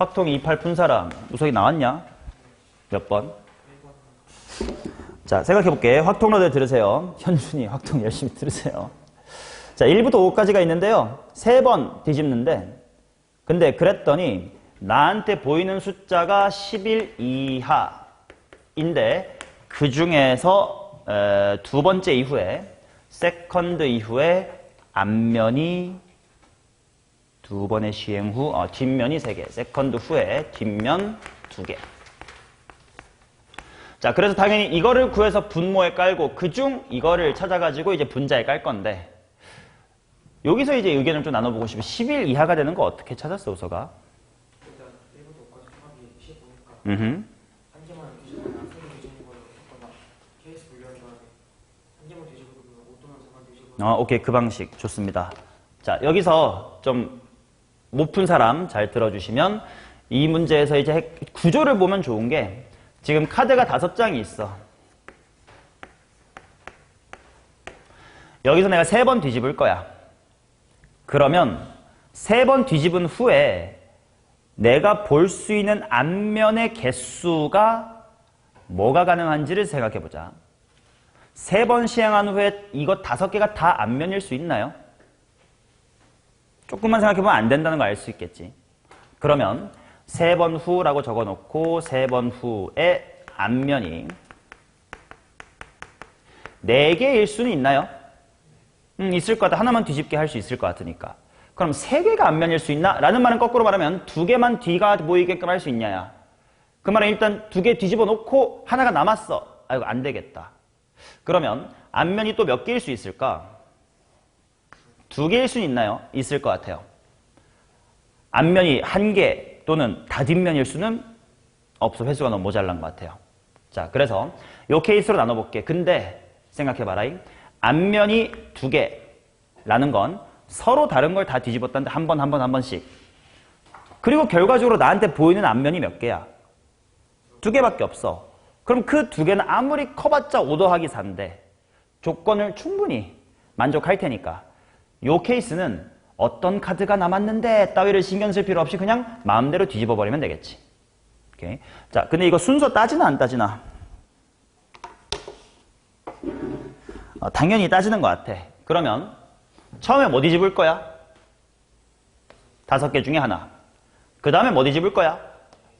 확통 28 푼 사람 우석이 나왔냐? 몇 번? 자, 생각해볼게. 확통러들 들으세요. 현준이 확통 열심히 들으세요. 자, 1부터 5까지가 있는데요. 3번 뒤집는데, 근데 그랬더니 나한테 보이는 숫자가 11 이하인데 그 중에서 두 번째 이후에 세컨드 이후에 앞면이 두 번의 시행 후 뒷면이 3개, 세컨드 후에 뒷면 2개. 자, 그래서 당연히 이거를 구해서 분모에 깔고 그중 이거를 찾아가지고 이제 분자에 깔 건데, 여기서 이제 의견을 좀 나눠보고 싶어요. 11 이하가 되는 거 어떻게 찾았어, 우서가? 일단 1부터 5까지 합이 15니까 한 개만 뒤집거나 3개 뒤집는 거를 했거나 케이스 분류할 줄 알았는데 한 개만 뒤집어도 5 또는 4만 뒤집어도 오케이. 그 방식 좋습니다. 자, 여기서 좀 못 푼 사람 잘 들어주시면, 이 문제에서 이제 구조를 보면 좋은 게, 지금 카드가 5장이 있어. 여기서 내가 3번 뒤집을 거야. 그러면 3번 뒤집은 후에 내가 볼 수 있는 앞면의 개수가 뭐가 가능한지를 생각해보자. 3번 시행한 후에 이거 5개가 다 앞면일 수 있나요? 조금만 생각해보면 안 된다는 거 알 수 있겠지. 그러면 3번 후라고 적어놓고 3번 후에 앞면이 4개일 수는 있나요? 있을 것 같아. 하나만 뒤집게 할 수 있을 것 같으니까. 그럼 3개가 앞면일 수 있나? 라는 말은 거꾸로 말하면 2개만 뒤가 보이게끔 할 수 있냐야. 그 말은 일단 2개 뒤집어 놓고 하나가 남았어. 아이고, 안 되겠다. 그러면 앞면이 또 몇 개일 수 있을까? 2개일 수 있나요? 있을 것 같아요. 앞면이 1개 또는 다 뒷면일 수는 없어. 횟수가 너무 모자란 것 같아요. 자, 그래서 이 케이스로 나눠볼게. 근데 생각해봐라. 앞면이 2개라는 건 서로 다른 걸 다 뒤집었다는데 한 번씩. 그리고 결과적으로 나한테 보이는 앞면이 몇 개야? 2개밖에 없어. 그럼 그 2개는 아무리 커봤자 5 더하기 4인데 조건을 충분히 만족할 테니까 요 케이스는 어떤 카드가 남았는데 따위를 신경 쓸 필요 없이 그냥 마음대로 뒤집어 버리면 되겠지. 오케이. 자, 근데 이거 순서 따지나 안 따지나? 당연히 따지는 것 같아. 그러면 처음에 뭐 뒤집을 거야? 5개 중에 하나. 그 다음에 뭐 뒤집을 거야?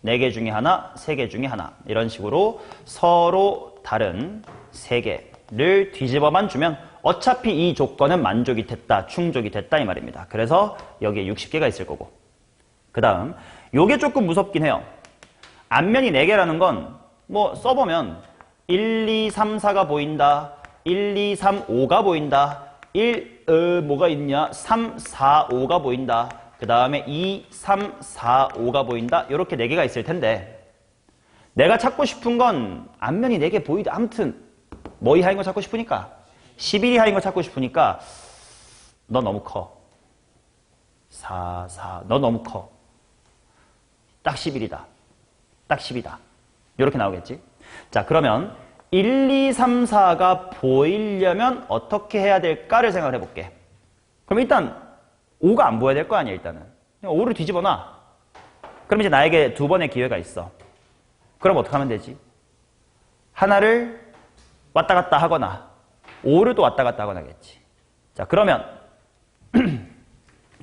4개 중에 하나, 3개 중에 하나. 이런 식으로 서로 다른 3개를 뒤집어만 주면 어차피 이 조건은 만족이 됐다, 충족이 됐다 이 말입니다. 그래서 여기에 60개가 있을 거고. 그 다음 요게 조금 무섭긴 해요. 앞면이 4개라는 건 뭐 써보면 1, 2, 3, 4가 보인다. 1, 2, 3, 5가 보인다. 1, 뭐가 있냐? 3, 4, 5가 보인다. 그 다음에 2, 3, 4, 5가 보인다. 이렇게 4개가 있을 텐데 내가 찾고 싶은 건 앞면이 4개 보이다. 아무튼 뭐 이하인 거 찾고 싶으니까 11 이하인 거 찾고 싶으니까 너 너무 커. 4, 4, 너 너무 커. 딱 11이다. 딱 10이다. 이렇게 나오겠지? 자, 그러면 1, 2, 3, 4가 보이려면 어떻게 해야 될까를 생각을 해볼게. 그럼 일단 5가 안 보여야 될 거 아니야, 일단은. 5를 뒤집어 놔. 그럼 이제 나에게 2번의 기회가 있어. 그럼 어떻게 하면 되지? 하나를 왔다 갔다 하거나 5를 또 왔다 갔다 하거나 하겠지. 자, 그러면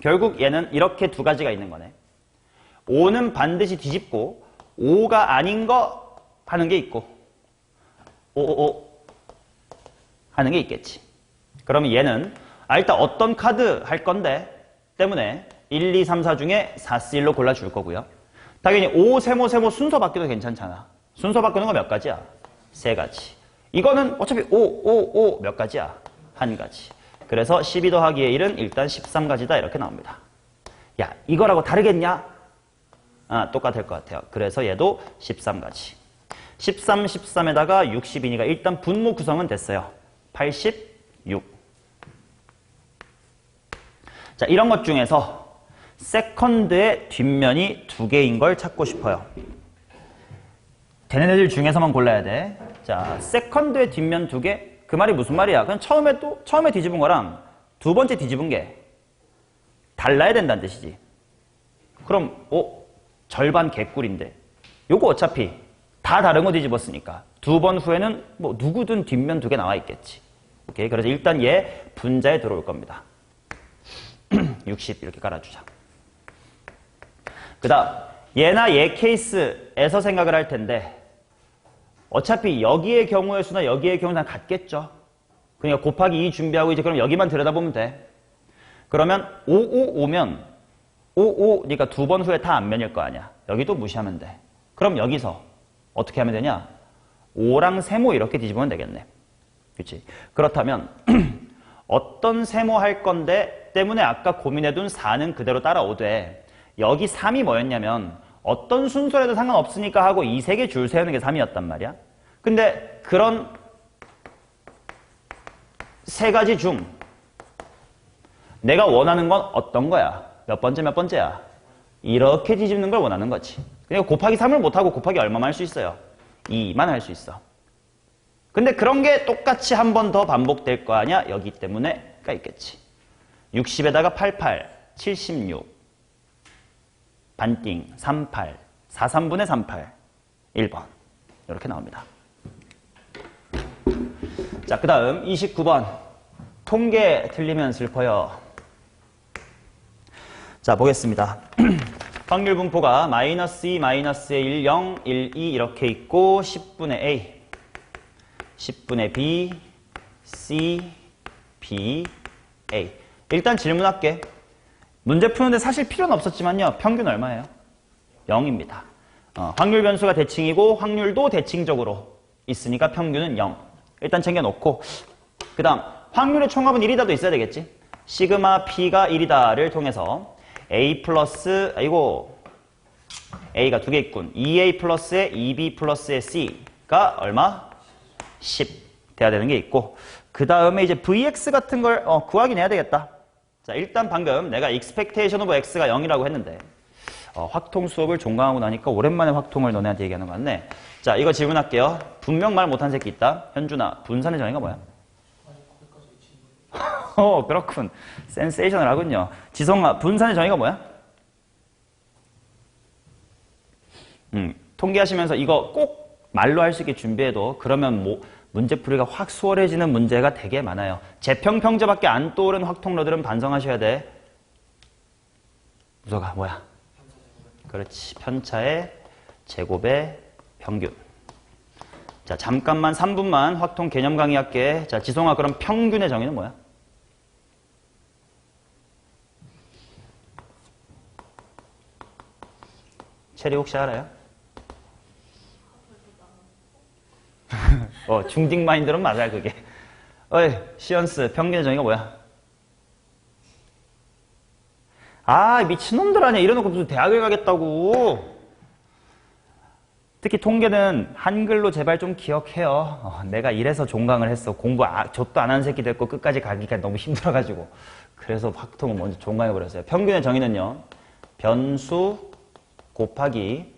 결국 얘는 이렇게 2가지가 있는 거네. 5는 반드시 뒤집고 5가 아닌 거 하는 게 있고 5 하는 게 있겠지. 그러면 얘는 일단 어떤 카드 할 건데 때문에 1, 2, 3, 4 중에 4, 1로 골라줄 거고요. 당연히 5, 세모 순서 바뀌어도 괜찮잖아. 순서 바꾸는 거 몇 가지야? 3가지. 이거는 어차피 5 몇 가지야? 1가지. 그래서 12 더하기의 1은 일단 13가지다 이렇게 나옵니다. 야, 이거라고 다르겠냐? 똑같을 것 같아요. 그래서 얘도 13가지. 13, 13에다가 60이니까 일단 분모 구성은 됐어요. 86. 자, 이런 것 중에서 세컨드의 뒷면이 2개인 걸 찾고 싶어요. 되는 애들 중에서만 골라야 돼. 자, 세컨드의 뒷면 2개? 그 말이 무슨 말이야? 그냥 처음에 뒤집은 거랑 2번째 뒤집은 게 달라야 된다는 뜻이지. 그럼 절반 개꿀인데 요거 어차피 다 다른 거 뒤집었으니까 두 번 후에는 뭐 누구든 뒷면 두 개 나와 있겠지. 오케이. 그래서 일단 얘 분자에 들어올 겁니다. 60 이렇게 깔아주자. 그 다음 얘나 얘 케이스에서 생각을 할 텐데 어차피 여기의 경우의 수나 여기의 경우는 다 같겠죠. 그러니까 곱하기 2 준비하고 이제 그럼 여기만 들여다보면 돼. 그러면 55 오면 55 그러니까 두 번 후에 다 앞면일 거 아니야. 여기도 무시하면 돼. 그럼 여기서 어떻게 하면 되냐? 5랑 세모 이렇게 뒤집으면 되겠네. 그렇지? 그렇다면 어떤 세모 할 건데 때문에 아까 고민해둔 4는 그대로 따라오되 여기 3이 뭐였냐면 어떤 순서라도 상관없으니까 하고 이 세 개 줄 세우는 게 3이었단 말이야. 근데 그런 세 가지 중 내가 원하는 건 어떤 거야? 몇 번째야? 이렇게 뒤집는 걸 원하는 거지. 그러니까 곱하기 3을 못하고 곱하기 얼마만 할 수 있어요? 2만 할 수 있어. 근데 그런 게 똑같이 한 번 더 반복될 거 아니야? 여기 때문에가 있겠지. 60에다가 88, 76, 반띵, 38, 43분의 38, 1번. 이렇게 나옵니다. 자, 그 다음 29번. 통계 틀리면 슬퍼요. 자, 보겠습니다. 확률 분포가 마이너스 2, 마이너스의 1, 0, 1, 2 이렇게 있고 10분의 A, 10분의 B, C, B, A. 일단 질문할게. 문제 푸는데 사실 필요는 없었지만요. 평균 얼마예요? 0입니다. 확률 변수가 대칭이고 확률도 대칭적으로 있으니까 평균은 0. 일단 챙겨놓고 그 다음 확률의 총합은 1이다도 있어야 되겠지. 시그마 P가 1이다를 통해서 A 플러스 A가 두 개 있군. 2A 플러스에 2B 플러스에 C가 얼마? 10 돼야 되는 게 있고 그 다음에 이제 VX 같은 걸 구하긴 해야 되겠다. 자, 일단 방금 내가 expectation of x가 0이라고 했는데 확통 수업을 종강하고 나니까 오랜만에 확통을 너네한테 얘기하는 것 같네. 자, 이거 질문할게요. 분명 말 못한 새끼 있다. 현준아, 분산의 정의가 뭐야? 그렇군. 센세이션을 하군요. 지성아, 분산의 정의가 뭐야? 통계하시면서 이거 꼭 말로 할 수 있게 준비해도 그러면 문제풀이가 확 수월해지는 문제가 되게 많아요. 재평평제밖에 안 떠오른 확통러들은 반성하셔야 돼. 무서가 뭐야? 그렇지. 편차의 제곱의 평균. 자, 잠깐만 3분만 확통 개념 강의할게. 자, 지성아, 그럼 평균의 정의는 뭐야? 체리 혹시 알아요? 중딩 마인드는 맞아요, 그게. 어이, 시언스, 평균의 정의가 뭐야? 아, 미친놈들 아니야. 이래놓고 무슨 대학을 가겠다고. 특히 통계는 한글로 제발 좀 기억해요. 내가 이래서 종강을 했어. 공부 좆도 안 하는 새끼 됐고 끝까지 가기가 너무 힘들어가지고. 그래서 확통을 먼저 종강해버렸어요. 평균의 정의는요. 변수 곱하기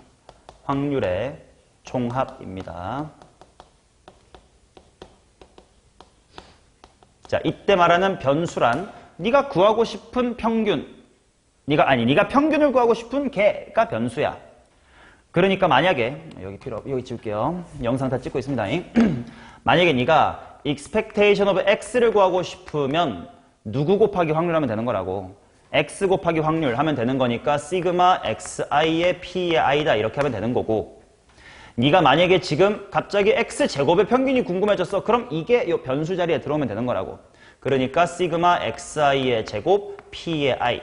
확률의 총합입니다. 자, 이때 말하는 변수란 네가 구하고 싶은 평균, 네가 평균을 구하고 싶은 개가 변수야. 그러니까 만약에 여기 지울게요. 영상 다 찍고 있습니다. 만약에 네가 expectation of x를 구하고 싶으면 누구 곱하기 확률 하면 되는 거라고. x 곱하기 확률 하면 되는 거니까 시그마 xi의 p의 i다 이렇게 하면 되는 거고. 네가 만약에 지금 갑자기 x제곱의 평균이 궁금해졌어. 그럼 이게 이 변수 자리에 들어오면 되는 거라고. 그러니까 시그마 xi의 제곱 p의 i.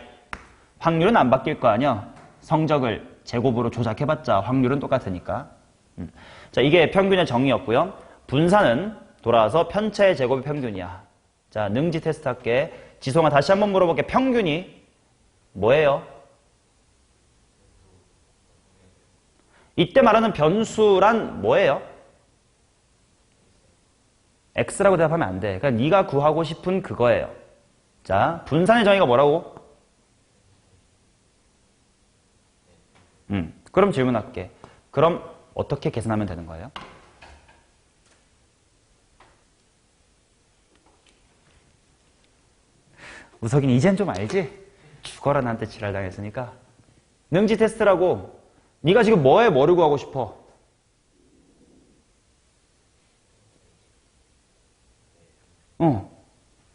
확률은 안 바뀔 거 아니야. 성적을 제곱으로 조작해봤자 확률은 똑같으니까. 자, 이게 평균의 정의였고요. 분산은 돌아와서 편차의 제곱의 평균이야. 자, 능지 테스트 할게. 지성아, 다시 한번 물어볼게. 평균이 뭐예요? 이때 말하는 변수란 뭐예요? x라고 대답하면 안 돼. 그러니까 네가 구하고 싶은 그거예요. 자, 분산의 정의가 뭐라고? 그럼 질문할게. 그럼 어떻게 계산하면 되는 거예요? 우석이는 이젠 좀 알지? 죽어라 나한테 지랄당했으니까. 능지 테스트라고 네가 지금 뭐를 구하고 싶어?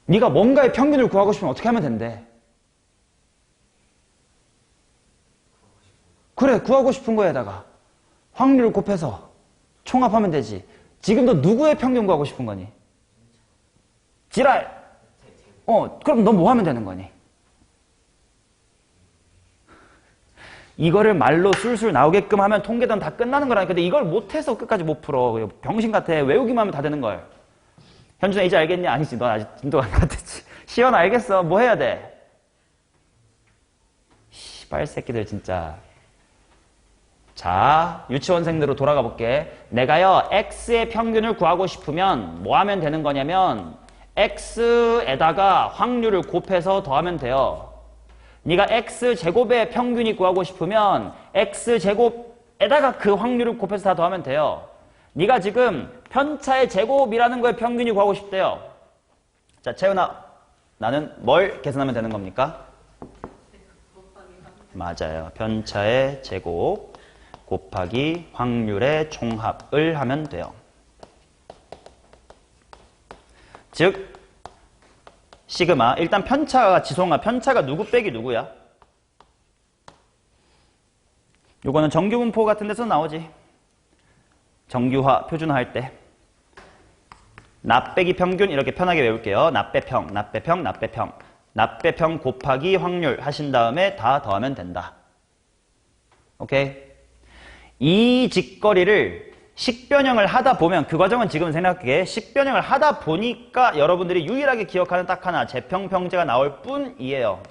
네가 뭔가의 평균을 구하고 싶으면 어떻게 하면 된대? 그래, 구하고 싶은 거에다가 확률을 곱해서 총합하면 되지. 지금 너 누구의 평균 구하고 싶은 거니? 지랄! 그럼 너 뭐 하면 되는 거니? 이거를 말로 술술 나오게끔 하면 통계단 다 끝나는 거라니까. 근데 이걸 못해서 끝까지 못 풀어. 병신 같아. 외우기만 하면 다 되는 걸. 현준아 이제 알겠니? 아니지. 넌 아직 진도가 안 갔댔지. 시연아 알겠어. 뭐 해야 돼? 씨발 새끼들 진짜. 자, 유치원생들로 돌아가 볼게. 내가요, x의 평균을 구하고 싶으면 뭐 하면 되는 거냐면 x에다가 확률을 곱해서 더하면 돼요. 네가 x제곱의 평균이 구하고 싶으면 x제곱에다가 그 확률을 곱해서 다 더하면 돼요. 네가 지금 편차의 제곱이라는 거에 평균이 구하고 싶대요. 자, 채은아, 나는 뭘 계산하면 되는 겁니까? 맞아요. 편차의 제곱 곱하기 확률의 총합을 하면 돼요. 즉 시그마, 일단 편차가 지송아, 편차가 누구 빼기 누구야? 요거는 정규분포 같은 데서 나오지. 정규화, 표준화 할 때. 납 빼기 평균 이렇게 편하게 외울게요. 납 빼평, 납 빼평, 납 빼평. 납 빼평 곱하기 확률 하신 다음에 다 더하면 된다. 오케이? 이 직거리를 식변형을 하다 보면, 그 과정은 지금 생각해. 식변형을 하다 보니까 여러분들이 유일하게 기억하는 딱 하나, 재평평제가 나올 뿐이에요.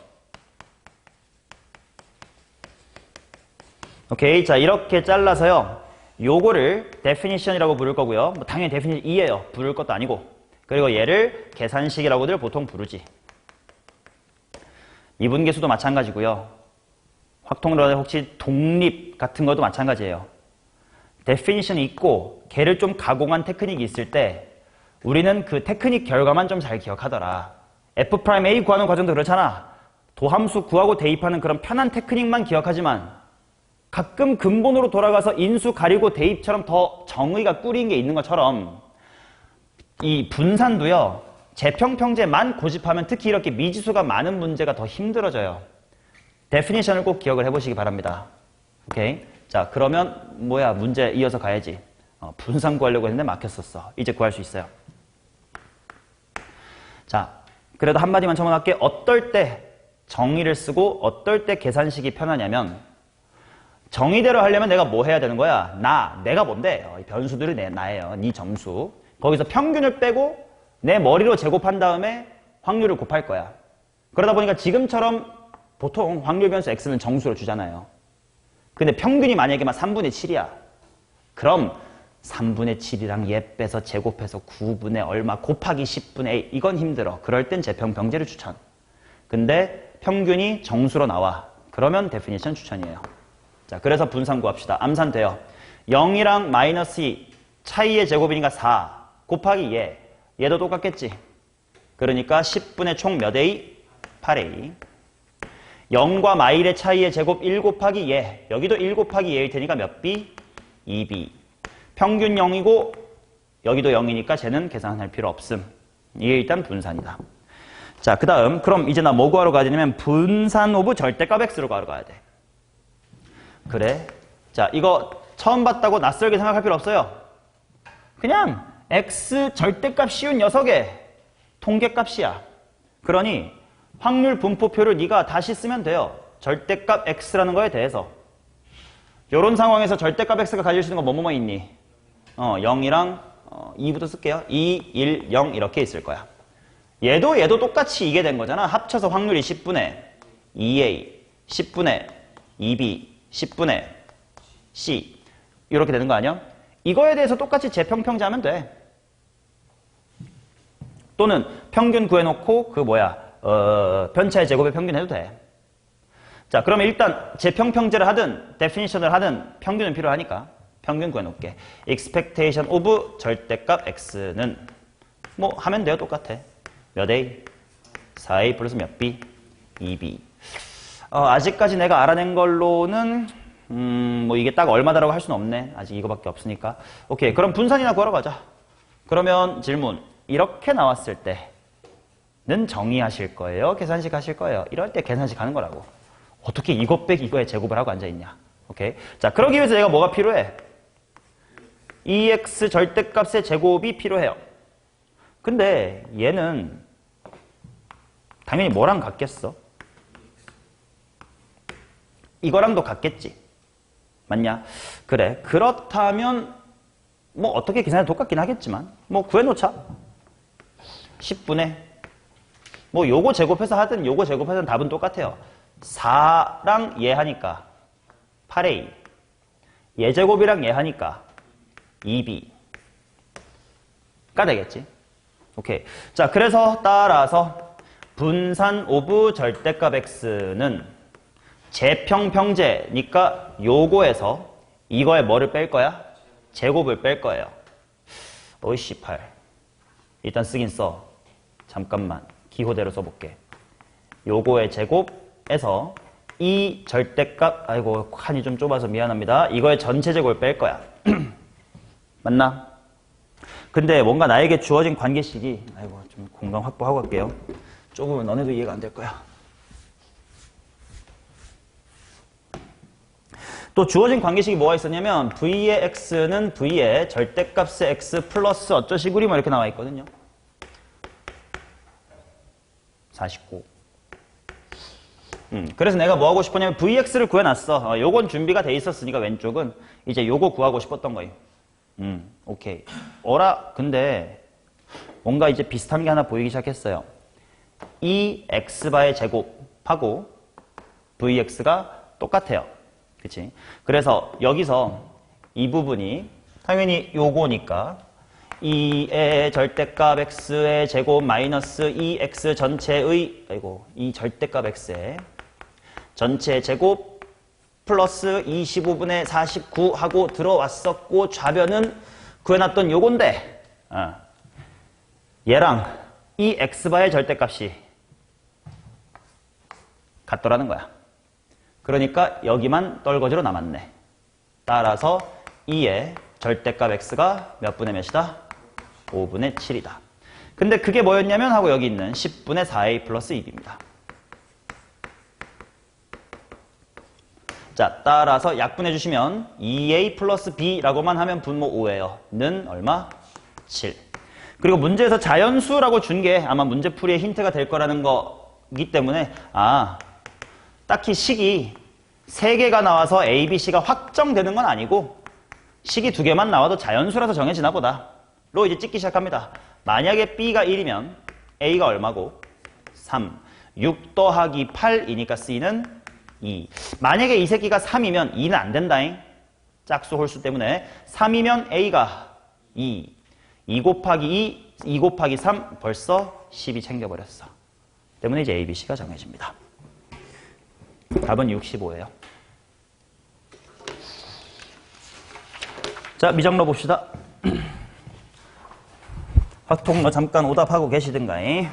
오케이. 자, 이렇게 잘라서요. 요거를 definition이라고 부를 거고요. 뭐 당연히 definition 2예요. 부를 것도 아니고. 그리고 얘를 계산식이라고들 보통 부르지. 미분계수도 마찬가지고요. 확통론의 혹시 독립 같은 것도 마찬가지예요. definition이 있고 걔를 좀 가공한 테크닉이 있을 때 우리는 그 테크닉 결과만 좀 잘 기억하더라. F'A 구하는 과정도 그렇잖아. 도함수 구하고 대입하는 그런 편한 테크닉만 기억하지만 가끔 근본으로 돌아가서 인수 가리고 대입처럼 더 정의가 꾸린 게 있는 것처럼 이 분산도요. 재평평제만 고집하면 특히 이렇게 미지수가 많은 문제가 더 힘들어져요. definition을 꼭 기억을 해보시기 바랍니다. 오케이? 자, 그러면 뭐야? 문제 이어서 가야지. 분산 구하려고 했는데 막혔었어. 이제 구할 수 있어요. 자, 그래도 한마디만 첨언할게. 어떨 때 정의를 쓰고 어떨 때 계산식이 편하냐면 정의대로 하려면 내가 뭐 해야 되는 거야? 내가 뭔데? 변수들이 나예요. 네 점수. 거기서 평균을 빼고 내 머리로 제곱한 다음에 확률을 곱할 거야. 그러다 보니까 지금처럼 보통 확률 변수 x는 정수로 주잖아요. 근데 평균이 만약에 막 3분의 7이야. 그럼 3분의 7이랑 얘 빼서 제곱해서 9분의 얼마 곱하기 10분의 A. 이건 힘들어. 그럴 땐 재평평제를 추천. 근데 평균이 정수로 나와. 그러면 데피니션 추천이에요. 자, 그래서 분산 구합시다. 암산돼요. 0이랑 마이너스 2 차이의 제곱이니까 4 곱하기 얘도 똑같겠지. 그러니까 10분의 총 몇 A? 8A. 0과 마일의 차이의 제곱 1 곱하기 여기도 1 곱하기 일 테니까 몇 B? 2B. 평균 0이고 여기도 0이니까 쟤는 계산할 필요 없음. 이게 일단 분산이다. 자, 그 다음 그럼 이제 나 뭐 구하러 가야 되냐면 분산 오브 절대값 x로 구하러 가야 돼. 그래. 자, 이거 처음 봤다고 낯설게 생각할 필요 없어요. 그냥 x 절대값 쉬운 녀석의 통계값이야. 그러니 확률 분포표를 네가 다시 쓰면 돼요. 절대값 x라는 거에 대해서. 이런 상황에서 절대값 x가 가질 수 있는 건 뭐뭐 있니? 0이랑 2부터 쓸게요. 2, 1, 0 이렇게 있을 거야. 얘도 똑같이 이게 된 거잖아. 합쳐서 확률이 10분의 2a, 10분의 2b, 10분의 c 이렇게 되는 거 아니야? 이거에 대해서 똑같이 재평평제하면 돼. 또는 평균 구해놓고 편차의 제곱의 평균 해도 돼. 자, 그러면 일단 재평평제를 하든 definition을 하든 평균은 필요하니까 평균 구해놓을게. expectation of 절대값 x는 뭐 하면 돼요. 똑같아. 몇 a? 4a 플러스 몇 b? 2b. 아직까지 내가 알아낸 걸로는 뭐 이게 딱 얼마다라고 할 수는 없네. 아직 이거밖에 없으니까. 오케이. 그럼 분산이나 구하러 가자. 그러면 질문. 이렇게 나왔을 때는 정의하실 거예요? 계산식 하실 거예요? 이럴 때 계산식 하는 거라고. 어떻게 이것 빼기 이거에 제곱을 하고 앉아있냐. 오케이. 자, 그러기 위해서 얘가 뭐가 필요해? EX 절대값의 제곱이 필요해요. 근데 얘는 당연히 뭐랑 같겠어? 이거랑도 같겠지. 맞냐? 그래. 그렇다면 뭐 어떻게 계산이 똑같긴 하겠지만 뭐 구해놓자. 10분의 뭐 요거 제곱해서 하든 요거 제곱해서는 답은 똑같아요. 4랑 얘 하니까 8A, 얘 제곱이랑 얘 하니까 2B가 되겠지. 오케이. 자, 그래서 따라서 분산 오브 절대값 x는 제평평제니까 요거에서 이거에 뭐를 뺄 거야? 제곱을 뺄 거예요. 어이씨 8. 일단 쓰긴 써. 잠깐만. 기호대로 써볼게. 요거의 제곱에서 이 절대값, 아이고 칸이 좀 좁아서 미안합니다. 이거의 전체 제곱을 뺄 거야. 맞나? 근데 뭔가 나에게 주어진 관계식이, 아이고 좀 공간 확보하고 갈게요. 좁으면 너네도 이해가 안 될 거야. 또 주어진 관계식이 뭐가 있었냐면 V의 X는 V의 절대값의 X 플러스 어쩌시구리 뭐 이렇게 나와 있거든요. 49. 그래서 내가 뭐 하고 싶었냐면 Vx를 구해놨어. 요건 준비가 돼 있었으니까 왼쪽은 이제 요거 구하고 싶었던 거예요. 오케이. 어라? 근데 뭔가 이제 비슷한 게 하나 보이기 시작했어요. 이 x바의 제곱하고 Vx가 똑같아요. 그치? 그래서 여기서 이 부분이 당연히 요거니까 2의 절대값 x의 제곱 마이너스 2x 전체의 이 절대값 x의 전체 제곱 플러스 25분의 49 하고 들어왔었고 좌변은 구해놨던 요건데 얘랑 이 x바의 절대값이 같더라는 거야. 그러니까 여기만 떨거지로 남았네. 따라서 2의 절대값 x가 몇 분의 몇이다? 5분의 7이다. 근데 그게 뭐였냐면 하고 여기 있는 10분의 4a 플러스 2b입니다. 자, 따라서 약분해 주시면 2a 플러스 b라고만 하면 분모 5예요. 는 얼마? 7. 그리고 문제에서 자연수라고 준 게 아마 문제풀이의 힌트가 될 거라는 거기 때문에 딱히 식이 3개가 나와서 a, b, c가 확정되는 건 아니고 식이 2개만 나와도 자연수라서 정해지나 보다. 로 이제 찍기 시작합니다. 만약에 b가 1이면 a가 얼마고? 3. 6 더하기 8이니까 c는 2. 만약에 이 새끼가 3이면 2는 안 된다잉. 짝수 홀수 때문에 3이면 a가 2. 2 곱하기 2, 2 곱하기 3 벌써 10이 챙겨버렸어. 때문에 이제 a, b, c가 정해집니다. 답은 65예요. 자, 미정로 봅시다. 확통로 잠깐 오답하고 계시든가잉.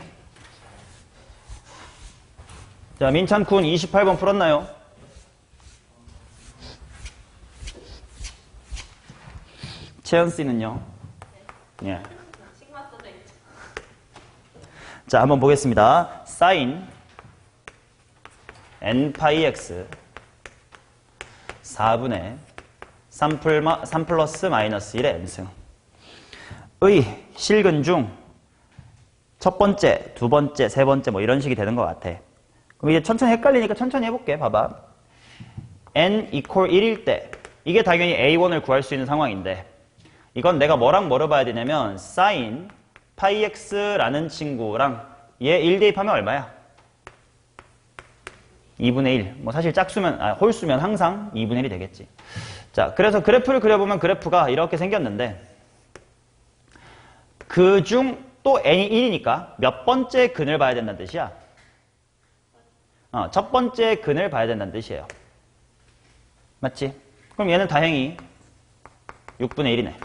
자, 민찬쿤 28번 풀었나요? 채연씨는요? 예. 자, 한번 보겠습니다. 사인 n파이 x 4분의 3 플러스 마이너스 1의 n승 의 실근 중 첫 번째, 두 번째, 세 번째 뭐 이런 식이 되는 것 같아. 그럼 이제 천천히 헷갈리니까 천천히 해볼게. 봐봐. n equal 1일 때 이게 당연히 a1을 구할 수 있는 상황인데 이건 내가 뭐랑 뭐를 봐야 되냐면 sin 파이 x라는 친구랑 얘 1 대입하면 얼마야? 2분의 1. 뭐 사실 짝수면, 홀수면 항상 2분의 1이 되겠지. 자, 그래서 그래프를 그려보면 그래프가 이렇게 생겼는데 그중 또 n이 1이니까 몇 번째 근을 봐야 된다는 뜻이야? 첫 번째 근을 봐야 된다는 뜻이에요. 맞지? 그럼 얘는 다행히 6분의 1이네.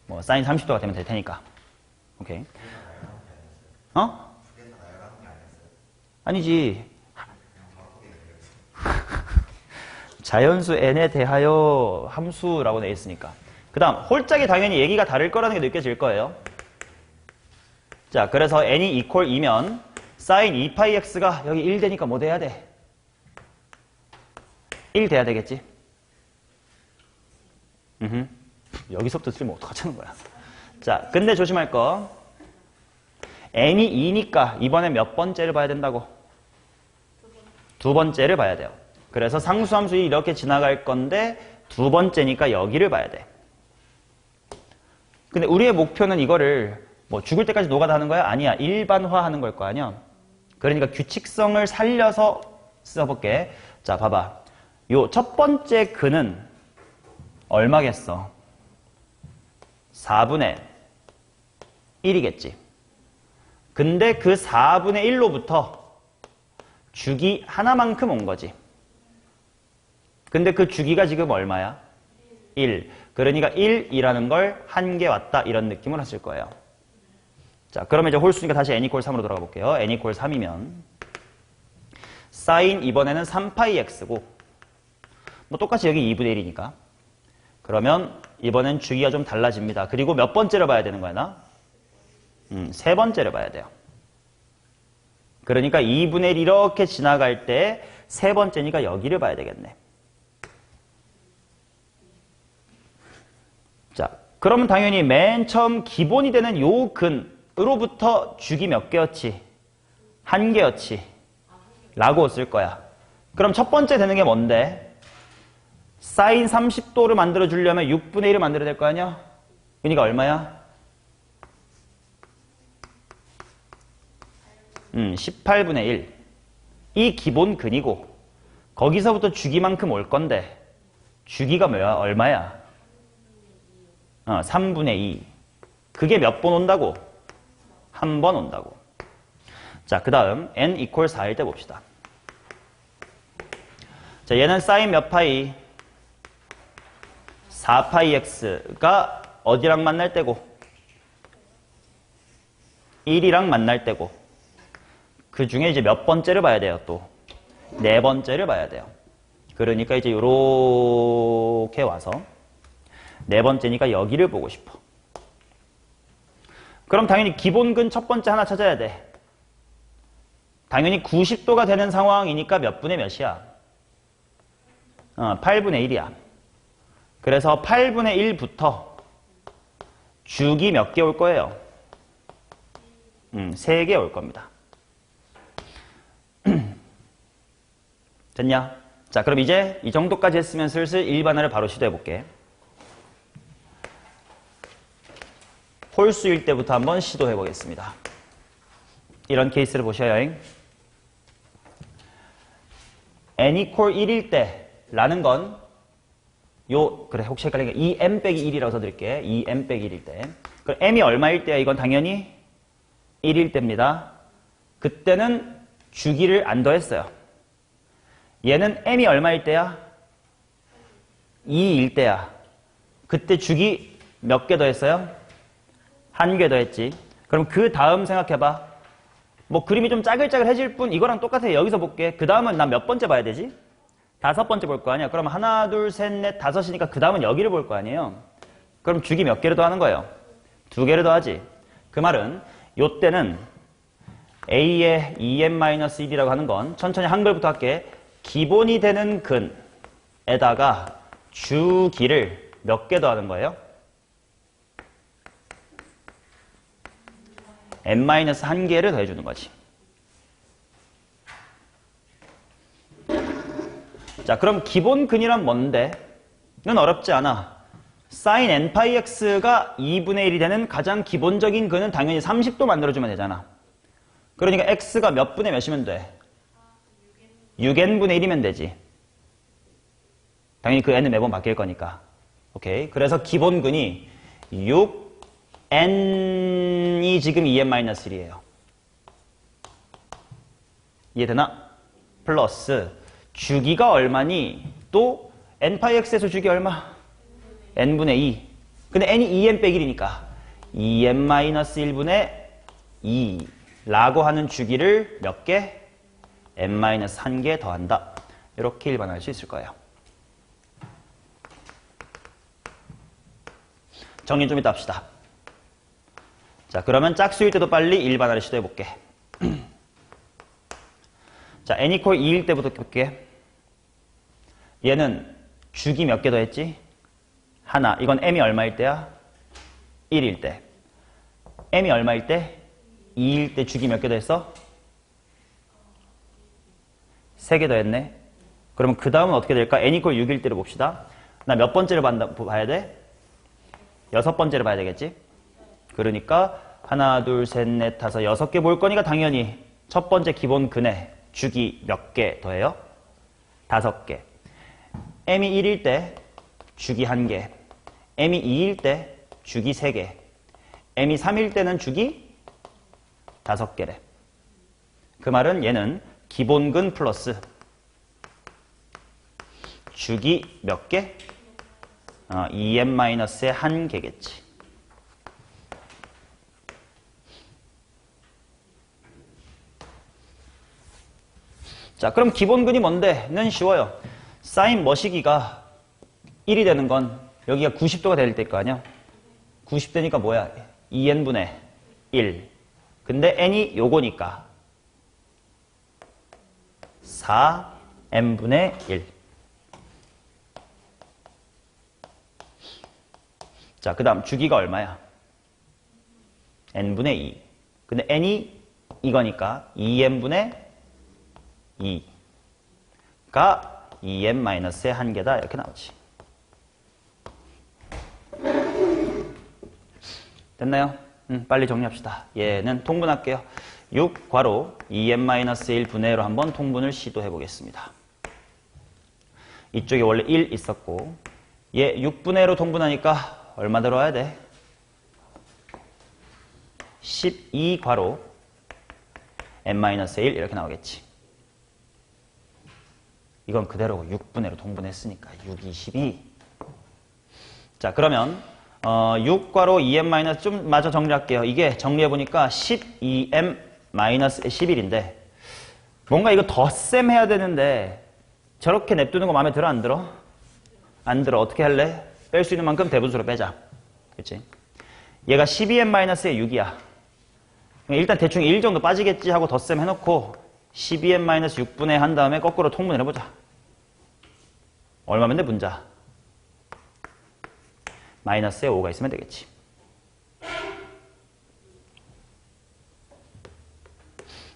뭐 사인 30도가 되면 될 테니까. 오케이. 아니지. 자연수 n에 대하여 함수라고 돼 있으니까. 그 다음 홀짝이 당연히 얘기가 다를 거라는 게 느껴질 거예요. 자, 그래서 n이 equal 2면 sin 2πx가 여기 1 되니까 뭐 돼야 돼? 1 돼야 되겠지? 여기서부터 틀리면 어떡하자는 거야. 자, 근데 조심할 거. n이 2니까 이번에 몇 번째를 봐야 된다고? 두 번째를 봐야 돼요. 그래서 상수함수이 이렇게 지나갈 건데 두 번째니까 여기를 봐야 돼. 근데 우리의 목표는 이거를 뭐 죽을 때까지 노가다 하는 거야? 아니야. 일반화하는 걸 거 아니야. 그러니까 규칙성을 살려서 써볼게. 자, 봐봐. 요 첫 번째 근은 얼마겠어? 4분의 1이겠지. 근데 그 4분의 1로부터 주기 하나만큼 온 거지. 근데 그 주기가 지금 얼마야? 1. 그러니까 1이라는 걸 한 개 왔다 이런 느낌을 하실 거예요. 자, 그러면 이제 홀수니까 다시 n equal 3으로 돌아가 볼게요. n equal 3이면 sin 이번에는 3πx고 뭐 똑같이 여기 2분의 1이니까 그러면 이번엔 주기가 좀 달라집니다. 그리고 몇 번째를 봐야 되는 거야, 나? 세 번째를 봐야 돼요. 그러니까 2분의 1 이렇게 지나갈 때 세 번째니까 여기를 봐야 되겠네. 자, 그러면 당연히 맨 처음 기본이 되는 요 근으로부터 주기 몇 개였지? 한 개였지. 라고 쓸 거야. 그럼 첫 번째 되는 게 뭔데? 사인 30도를 만들어 주려면 6분의 1을 만들어야 될 거 아니야? 그러니까 얼마야? 18분의 1. 이 기본 근이고 거기서부터 주기만큼 올 건데 주기가 뭐야? 얼마야? 3분의 2. 그게 몇 번 온다고? 한 번 온다고. 자, 그 다음 n equal 4일 때 봅시다. 자, 얘는 사인 몇 파이? 4πx가 어디랑 만날 때고? 1이랑 만날 때고. 그 중에 이제 몇 번째를 봐야 돼요, 또? 네 번째를 봐야 돼요. 그러니까 이제 요렇게 와서 네 번째니까 여기를 보고 싶어. 그럼 당연히 기본근 첫 번째 하나 찾아야 돼. 당연히 90도가 되는 상황이니까 몇 분의 몇이야? 8분의 1이야. 그래서 8분의 1부터 주기 몇 개 올 거예요? 3개 올 겁니다. 됐냐? 자, 그럼 이제 이 정도까지 했으면 슬슬 일반화를 바로 시도해 볼게. 홀수일 때부터 한번 시도해 보겠습니다. 이런 케이스를 보셔요. n equal 1일 때 라는 건 그래, 혹시 헷갈리니까 2m 빼기 1이라고 써드릴게. 2m 빼기 1일 때. 그럼 m이 얼마일 때야? 이건 당연히 1일 때입니다. 그때는 주기를 안 더했어요. 얘는 m이 얼마일 때야? 2일 때야. 그때 주기 몇 개 더했어요? 한 개 더했지. 그럼 그 다음 생각해봐. 뭐 그림이 좀 짜글짜글해질 뿐 이거랑 똑같아. 여기서 볼게. 그 다음은 난 몇 번째 봐야 되지? 5번째 볼 거 아니야. 그럼 하나, 둘, 셋, 넷, 다섯이니까 그 다음은 여기를 볼 거 아니에요. 그럼 주기 몇 개를 더하는 거예요? 2개를 더하지. 그 말은 요때는 a의 2n-1이라고 하는 건 천천히 한글부터 할게. 기본이 되는 근에다가 주기를 몇 개 더하는 거예요? n-1개를 더해주는 거지. 자, 그럼 기본 근이란 뭔데? 이건 어렵지 않아. sin nπx가 2분의 1이 되는 가장 기본적인 근은 당연히 30도 만들어주면 되잖아. 그러니까 x가 몇 분의 몇이면 돼? 6n분의 1이면 되지. 당연히 그 n은 매번 바뀔 거니까. 오케이. 그래서 기본근이 6n이 지금 2n-1이에요. 이해되나? 플러스 주기가 얼마니? 또 nπx에서 주기 얼마? n분의 2. 근데 n이 2n 빼기 1이니까 2n-1분의 2라고 하는 주기를 몇 개? n-1개 더한다. 이렇게 일반화할 수 있을 거예요. 정리 좀 이따 합시다. 자, 그러면 짝수일 때도 빨리 일반화를 시도해 볼게. 자, n equal 2일 때부터 볼게. 얘는 주기 몇 개 더했지? 하나. 이건 m이 얼마일 때야? 1일 때. m이 얼마일 때? 2일 때 주기 몇 개 더했어? 3개 더했네. 그러면 그 다음은 어떻게 될까? n equal 6일 때를 봅시다. 나 몇 번째를 봐야 돼? 6번째를 봐야 되겠지? 그러니까 하나, 둘, 셋, 넷, 다섯, 6개 볼 거니까 당연히 첫 번째 기본 근에 주기 몇 개 더해요? 5개. m이 1일 때 주기 1개, m이 2일 때 주기 3개, m이 3일 때는 주기 5개래. 그 말은 얘는 기본근 플러스 주기 몇 개? 2m-의 1개겠지. 자, 그럼 기본근이 뭔데? 는 쉬워요. 사인 머시기가 1이 되는 건 여기가 90도가 될 때일 거 아니야? 90대니까 뭐야? 2n분의 1. 근데 n이 요거니까 4n분의 1. 자, 그 다음 주기가 얼마야? n분의 2. 근데 n이 이거니까 2n분의 2가 2n-의 1개다 이렇게 나오지. 됐나요? 빨리 정리합시다. 얘는 통분할게요. 6 괄호 2n-1 분의 1로 한번 통분을 시도해 보겠습니다. 이쪽에 원래 1 있었고 얘 6분의 1로 통분하니까 얼마 들어와야 돼? 12 괄호 n-1 이렇게 나오겠지. 이건 그대로 6분의 1로 통분했으니까 6, 22. 자, 그러면 6 괄호 2m- 좀 마저 정리할게요. 이게 정리해보니까 12m-11인데 뭔가 이거 덧셈 해야 되는데 저렇게 냅두는 거 마음에 들어 안 들어? 안 들어. 어떻게 할래? 뺄 수 있는 만큼 대분수로 빼자. 그치? 얘가 12n-의 6이야. 일단 대충 1 정도 빠지겠지 하고 덧셈 해놓고 12n-6분의 한 다음에 거꾸로 통분을 해보자. 얼마면 돼, 분자? 마이너스에 5가 있으면 되겠지.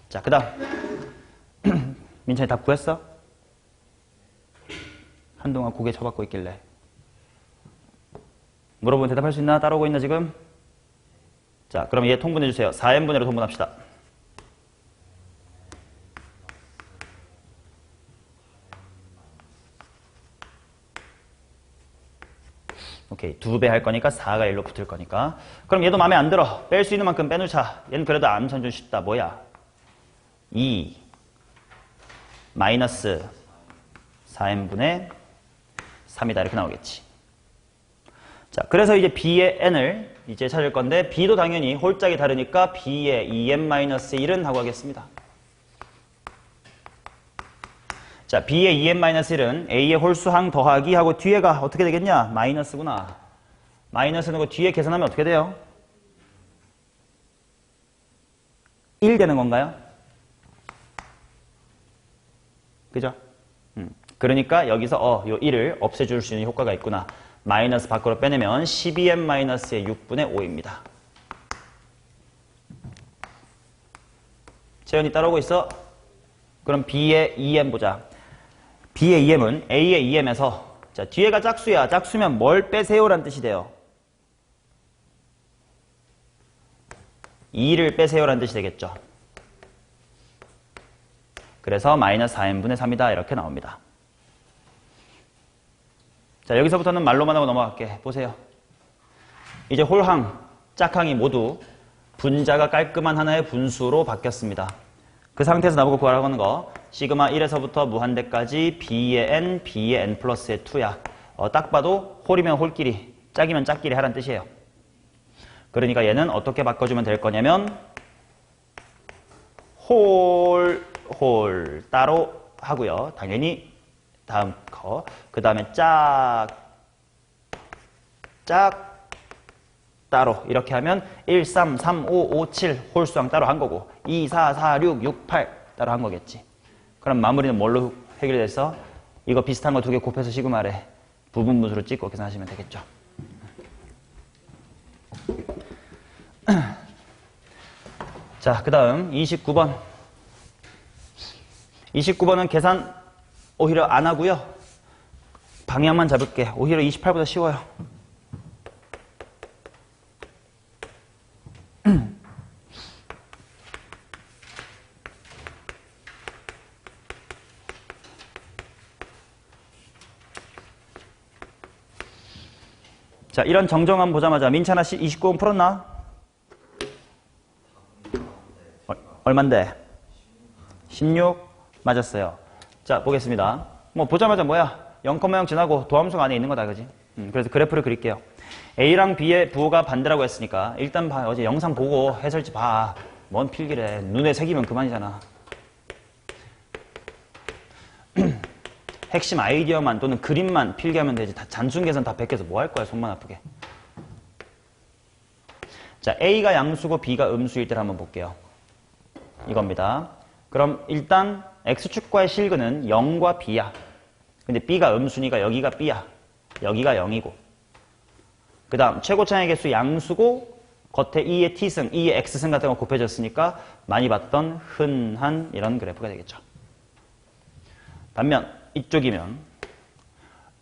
자, 그 다음 민찬이 답 구했어? 한동안 고개 쳐박고 있길래. 물어보면 대답할 수 있나? 따라오고 있나 지금? 자, 그럼 얘 통분해주세요. 4n분의로 통분합시다. 오케이. 2배 할 거니까 4가 1로 붙을 거니까. 그럼 얘도 마음에 안 들어. 뺄 수 있는 만큼 빼놓자. 얘는 그래도 암산 좀 쉽다. 뭐야? 2 마이너스 4n분의 3이다. 이렇게 나오겠지. 자, 그래서 이제 b의 n을 이제 찾을 건데 b도 당연히 홀짝이 다르니까 b의 2n-1은 하고 하겠습니다. 자, b의 2n-1은 a의 홀수항 더하기 하고 뒤에가 어떻게 되겠냐? 마이너스구나. 마이너스는 그 뒤에 계산하면 어떻게 돼요? 1 되는 건가요? 그죠? 그러니까 여기서 요 1을 없애줄 수 있는 효과가 있구나. 마이너스 밖으로 빼내면 12n-의 6분의 5입니다. 재현이 따라오고 있어? 그럼 b의 2m 보자. b의 2m은 a의 2m에서 자, 뒤에가 짝수야. 짝수면 뭘 빼세요라는 뜻이 돼요. 2를 빼세요라는 뜻이 되겠죠. 그래서 마이너스 4n분의 3이다. 이렇게 나옵니다. 자, 여기서부터는 말로만 하고 넘어갈게. 보세요. 이제 홀항, 짝항이 모두 분자가 깔끔한 하나의 분수로 바뀌었습니다. 그 상태에서 나보고 구하라고 하는 거 시그마 1에서부터 무한대까지 b의 n, b의 n 플러스의 2야. 딱 봐도 홀이면 홀끼리, 짝이면 짝끼리 하라는 뜻이에요. 그러니까 얘는 어떻게 바꿔주면 될 거냐면 홀 따로 하고요. 당연히 다음 거. 그 다음에 짝 따로 이렇게 하면 1, 3, 3, 5, 5, 7 홀수항 따로 한 거고 2, 4, 4, 6, 6, 8 따로 한 거겠지. 그럼 마무리는 뭘로 해결돼서 이거 비슷한 거 두 개 곱해서 시그마래 부분분수로 찍고 계산하시면 되겠죠. 자, 그 다음 29번. 29번은 계산 오히려 안 하고요. 방향만 잡을게. 오히려 28보다 쉬워요. 자, 이런 정정함 보자마자 민찬아 씨 29번 풀었나? 얼만데? 16 맞았어요. 자, 보겠습니다. 뭐 보자마자 뭐야? 0,0 지나고 도함수가 안에 있는 거다, 그지? 그래서 그래프를 그릴게요. A랑 B의 부호가 반대라고 했으니까 일단 봐. 어제 영상 보고 해설지 봐. 뭔 필기래. 눈에 새기면 그만이잖아. 핵심 아이디어만 또는 그림만 필기하면 되지. 다 잔순 계산 다 베껴서 뭐 할 거야, 손만 아프게. 자, A가 양수고 B가 음수일 때를 한번 볼게요. 이겁니다. 그럼 일단 X축과의 실근은 0과 B야. 근데 B가 음수니까 여기가 B야. 여기가 0이고. 그 다음 최고차의 개수 양수고 겉에 2의 T승, 2의 X승 같은 거 곱해졌으니까 많이 봤던 흔한 이런 그래프가 되겠죠. 반면 이쪽이면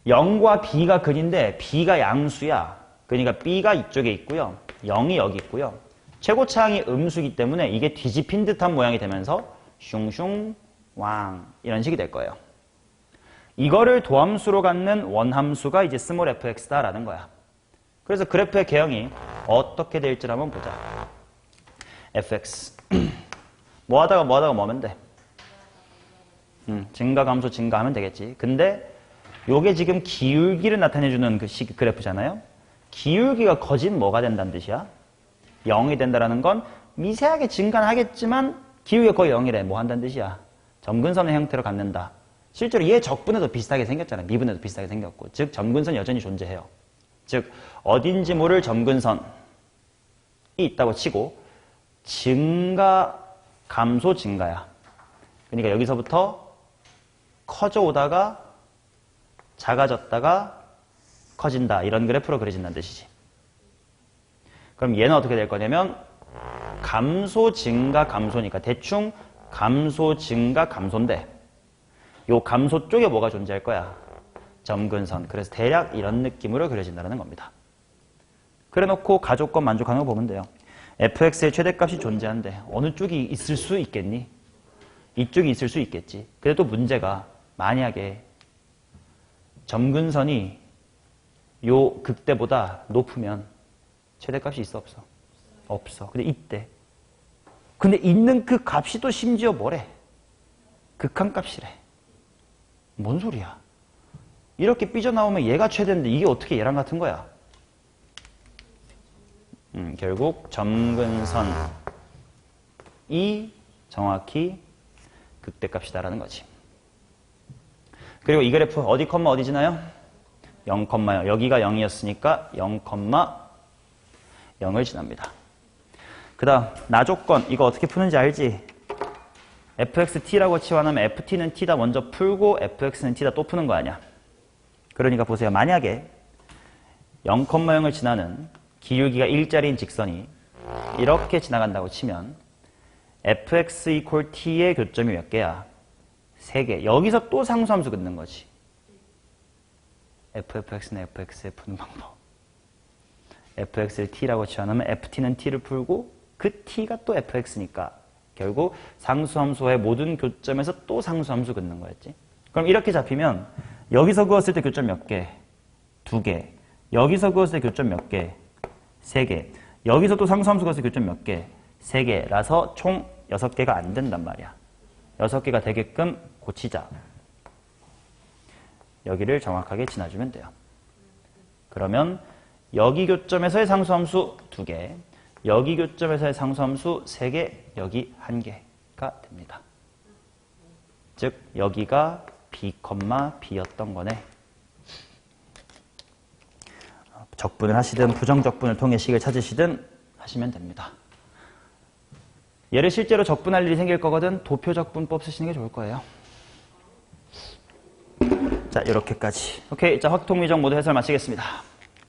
0과 B가 근인데 B가 양수야. 그러니까 B가 이쪽에 있고요. 0이 여기 있고요. 최고차항이 음수이기 때문에 이게 뒤집힌 듯한 모양이 되면서 슝슝 왕 이런 식이 될 거예요. 이거를 도함수로 갖는 원함수가 이제 스몰 fx다라는 거야. 그래서 그래프의 개형이 어떻게 될지 한번 보자. fx 뭐 하다가 뭐하면 돼? 증가 감소 증가하면 되겠지. 근데 요게 지금 기울기를 나타내주는 그 그래프잖아요. 기울기가 커지면 뭐가 된다는 뜻이야? 0이 된다는 건 미세하게 증가는 하겠지만 기울기가 거의 0이래. 뭐 한다는 뜻이야? 점근선의 형태로 갖는다. 실제로 얘 적분에도 비슷하게 생겼잖아요. 미분에도 비슷하게 생겼고. 즉 점근선이 여전히 존재해요. 즉 어딘지 모를 점근선이 있다고 치고 증가, 감소, 증가야. 그러니까 여기서부터 커져 오다가 작아졌다가 커진다. 이런 그래프로 그려진다는 뜻이지. 그럼 얘는 어떻게 될 거냐면 감소, 증가, 감소니까 대충 감소, 증가, 감소인데 요 감소 쪽에 뭐가 존재할 거야? 점근선. 그래서 대략 이런 느낌으로 그려진다는 겁니다. 그래놓고 가족권 만족하는 거 보면 돼요. fx의 최대값이 존재한데 어느 쪽이 있을 수 있겠니? 이쪽이 있을 수 있겠지. 근데 또 문제가 만약에 점근선이 요 극대보다 높으면 최대값이 있어 없어? 없어. 근데 있대. 근데 있는 그 값이 또 심지어 뭐래? 극한값이래. 뭔 소리야? 이렇게 삐져나오면 얘가 최대인데 이게 어떻게 얘랑 같은 거야? 결국 점근선이 정확히 극대값이다라는 거지. 그리고 이 그래프 어디 컴마 어디 지나요? 0, 0. 여기가 0이었으니까 0,0을 지납니다. 그 다음 나조건 이거 어떻게 푸는지 알지? fxt라고 치환하면 ft는 t다 먼저 풀고 fx는 t다 또 푸는 거 아니야. 그러니까 보세요. 만약에 0,0을 지나는 기울기가 1짜리인 직선이 이렇게 지나간다고 치면 fx equal t의 교점이 몇 개야? 3개. 여기서 또 상수함수 긋는 거지. ffx는 fx에 푸는 방법. fx를 t라고 치환하면 ft는 t를 풀고 그 t가 또 fx니까 결국 상수함수의 모든 교점에서 또 상수함수 긋는 거였지. 그럼 이렇게 잡히면 여기서 그었을 때 교점 몇 개? 2개. 여기서 그었을 때 교점 몇 개? 3개. 여기서 또 상수함수 그었을 때 교점 몇 개? 3개라서 총 6개가 안 된단 말이야. 6개가 되게끔 고치자. 여기를 정확하게 지나주면 돼요. 그러면 여기 교점에서의 상수함수 2개, 여기 교점에서의 상수함수 3개, 여기 1개가 됩니다. 즉 여기가 B, B였던 거네. 적분을 하시든 부정적분을 통해 식을 찾으시든 하시면 됩니다. 얘를 실제로 적분할 일이 생길 거거든 도표적분법 쓰시는 게 좋을 거예요. 자, 이렇게까지. 오케이. 자, 확통미정 모두 해설 마치겠습니다.